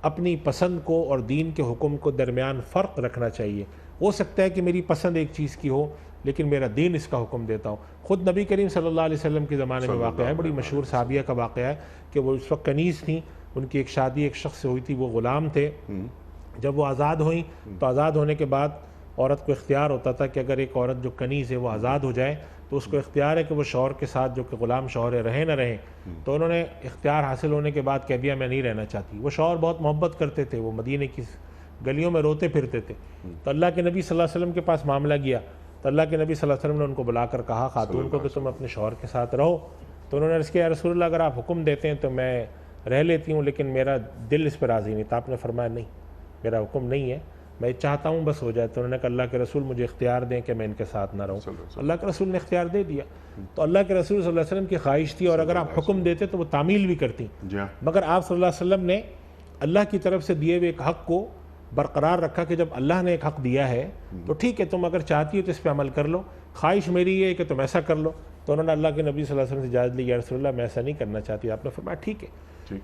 اپنی پسند کو اور دین کے حکم کو درمیان فرق رکھنا چاہیے. ہو سکتا ہے کہ میری پسند ایک چیز کی ہو لیکن میرا دین اس کا حکم دیتا ہو. خود نبی کریم صلی اللہ علیہ وسلم کے زمانے میں واقعہ ہے, بڑی مشہور صحابیہ کا واقعہ ہے کہ وہ اس وقت کنیز تھیں, ان کی ایک شادی ایک شخص سے ہوئی تھی, وہ غلام تھے. جب وہ آزاد ہوئیں تو آزاد ہونے کے بعد عورت کو اختیار ہوتا تھا کہ اگر ایک عورت جو کنیز ہے وہ آزاد ہو جائے تو اس کو اختیار ہے کہ وہ شوہر کے ساتھ جو کہ غلام شوہر ہے رہے نہ رہیں. تو انہوں نے اختیار حاصل ہونے کے بعد کہہ دیا میں نہیں رہنا چاہتی. وہ شوہر بہت محبت کرتے تھے, وہ مدینے کی گلیوں میں روتے پھرتے تھے. تو اللہ کے نبی صلی اللہ علیہ وسلم کے پاس معاملہ گیا تو اللہ کے نبی صلی اللہ علیہ وسلم نے ان کو بلا کر کہا خاتون کو کہ تم اپنے شوہر کے ساتھ رہو. تو انہوں نے عرض کیا یا رسول اللہ اگر آپ حکم دیتے ہیں تو میں رہ لیتی ہوں, لیکن میرا دل اس پہ راضی نہیں. تو آپ نے فرمایا نہیں, میرا حکم نہیں ہے, میں چاہتا ہوں بس ہو جائے. تو انہوں نے کہا اللہ کے رسول مجھے اختیار دیں کہ میں ان کے ساتھ نہ رہوں. اللہ کے رسول نے اختیار دے دیا. تو اللہ کے رسول صلی اللہ علیہ وسلم کی خواہش تھی, اور اگر آپ حکم دیتے تو وہ تعمیل بھی کرتی, مگر آپ صلی اللہ علیہ وسلم نے اللہ کی طرف سے دیے ہوئے ایک حق کو برقرار رکھا کہ جب اللہ نے ایک حق دیا ہے تو ٹھیک ہے, تم اگر چاہتی ہو تو اس پہ عمل کر لو, خواہش میری یہ ہے کہ تم ایسا کر لو. تو انہوں نے اللہ کے نبی صلی اللہ علیہ وسلم سے اجازت لی, یا رسول اللہ میں ایسا نہیں کرنا چاہتی. آپ نے فرمایا ٹھیک ہے.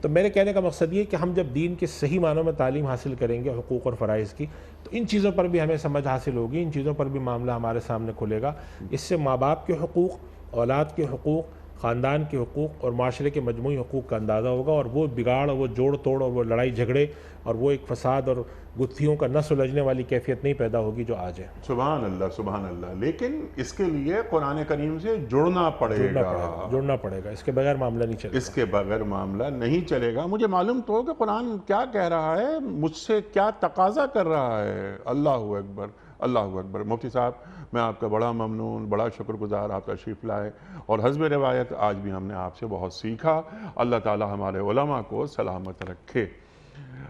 تو میرے کہنے کا مقصد یہ کہ ہم جب دین کے صحیح معنوں میں تعلیم حاصل کریں گے حقوق اور فرائض کی, تو ان چیزوں پر بھی ہمیں سمجھ حاصل ہوگی, ان چیزوں پر بھی معاملہ ہمارے سامنے کھلے گا. اس سے ماں باپ کے حقوق, اولاد کے حقوق, خاندان کے حقوق اور معاشرے کے مجموعی حقوق کا اندازہ ہوگا, اور وہ بگاڑ اور وہ جوڑ توڑ اور وہ لڑائی جھگڑے اور وہ ایک فساد اور گتھیوں کا نہ سلجھنے والی کیفیت نہیں پیدا ہوگی جو آج ہے. سبحان اللہ, سبحان اللہ. لیکن اس کے لیے قرآن کریم سے جڑنا پڑے گا. اس کے بغیر معاملہ نہیں چلے گا. اس کے بغیر معاملہ نہیں چلے گا. مجھے معلوم تو ہو کہ قرآن کیا کہہ رہا ہے, مجھ سے کیا تقاضا کر رہا ہے. اللہ اکبر, اللہ اکبر. مفتی صاحب میں آپ کا بڑا ممنون, بڑا شکر گزار, آپ تشریف لائے, اور حسب روایت آج بھی ہم نے آپ سے بہت سیکھا. اللہ تعالی ہمارے علماء کو سلامت رکھے.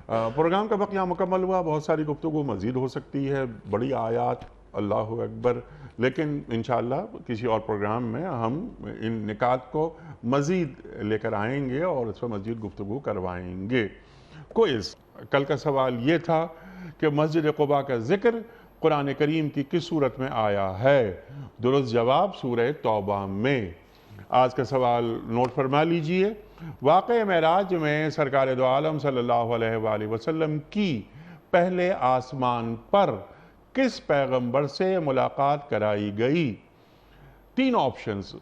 پروگرام کا بقیہ مکمل ہوا, بہت ساری گفتگو مزید ہو سکتی ہے, بڑی آیات, اللہ اکبر, لیکن انشاءاللہ کسی اور پروگرام میں ہم ان نکات کو مزید لے کر آئیں گے اور اس پر مزید گفتگو کروائیں گے. کوئز کل کا سوال یہ تھا کہ مسجد قباء کا ذکر قرآن کریم کی کس صورت میں آیا ہے؟ درست جواب سورہ توبہ میں. آج کا سوال نوٹ فرما لیجئے. واقعہ معراج میں سرکار دو عالم صلی اللہ علیہ وآلہ وسلم کی پہلے آسمان پر کس پیغمبر سے ملاقات کرائی گئی؟ 3 آپشنز,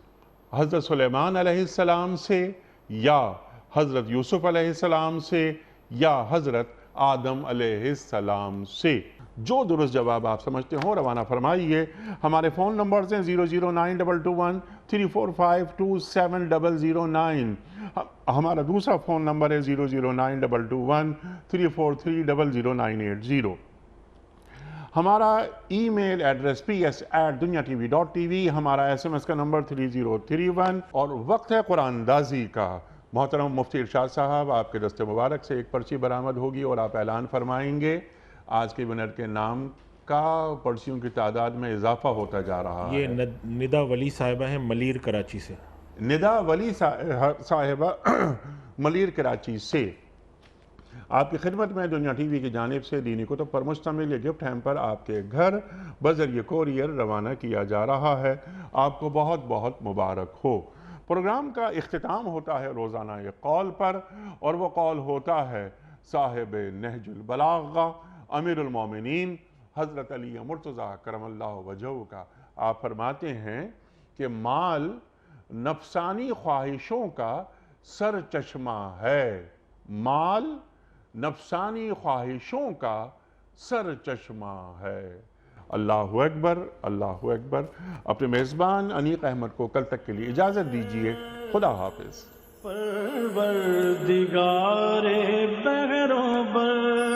حضرت سلیمان علیہ السلام سے, یا حضرت یوسف علیہ السلام سے, یا حضرت آدم علیہ السلام سے. جو درست جواب آپ سمجھتے ہوں روانہ فرمائیے. ہمارے فون نمبرز ہیں 0092213452709. ہمارا دوسرا فون نمبر ہے 009221343000980. ہمارا ای میل ایڈریس ps@dunyatv.tv، ہمارا SMS کا نمبر 3031، اور وقت ہے قرآن اندازی کا۔ محترم مفتی ارشاد صاحب، آپ کے دست مبارک سے ایک پرچی برآمد ہوگی اور آپ اعلان فرمائیں گے آج کے ونر کے نام کا۔ پرچیوں کی تعداد میں اضافہ ہوتا جا رہا ہے۔ یہ ندا ولی صاحبہ ہیں ملیر کراچی سے۔ ندا ولی صاحبہ ملیر کراچی سے، آپ کی خدمت میں دنیا ٹی وی کی جانب سے دینی کتب پر مشتمل یہ گفٹ ہیمپر آپ کے گھر بذریعہ کوریئر روانہ کیا جا رہا ہے۔ آپ کو بہت بہت مبارک ہو۔ پروگرام کا اختتام ہوتا ہے روزانہ ایک قول پر، اور وہ قول ہوتا ہے صاحب نہج البلاغہ امیر المومنین حضرت علی مرتضیٰ کرم اللہ وجہہ کا۔ آپ فرماتے ہیں کہ مال نفسانی خواہشوں کا سر چشمہ ہے، مال نفسانی خواہشوں کا سر چشمہ ہے۔ اللہ اکبر، اللہ اکبر۔ اپنے میزبان انیق احمد کو کل تک کے لیے اجازت دیجیے۔ خدا حافظ۔ پروردگار بحروں بر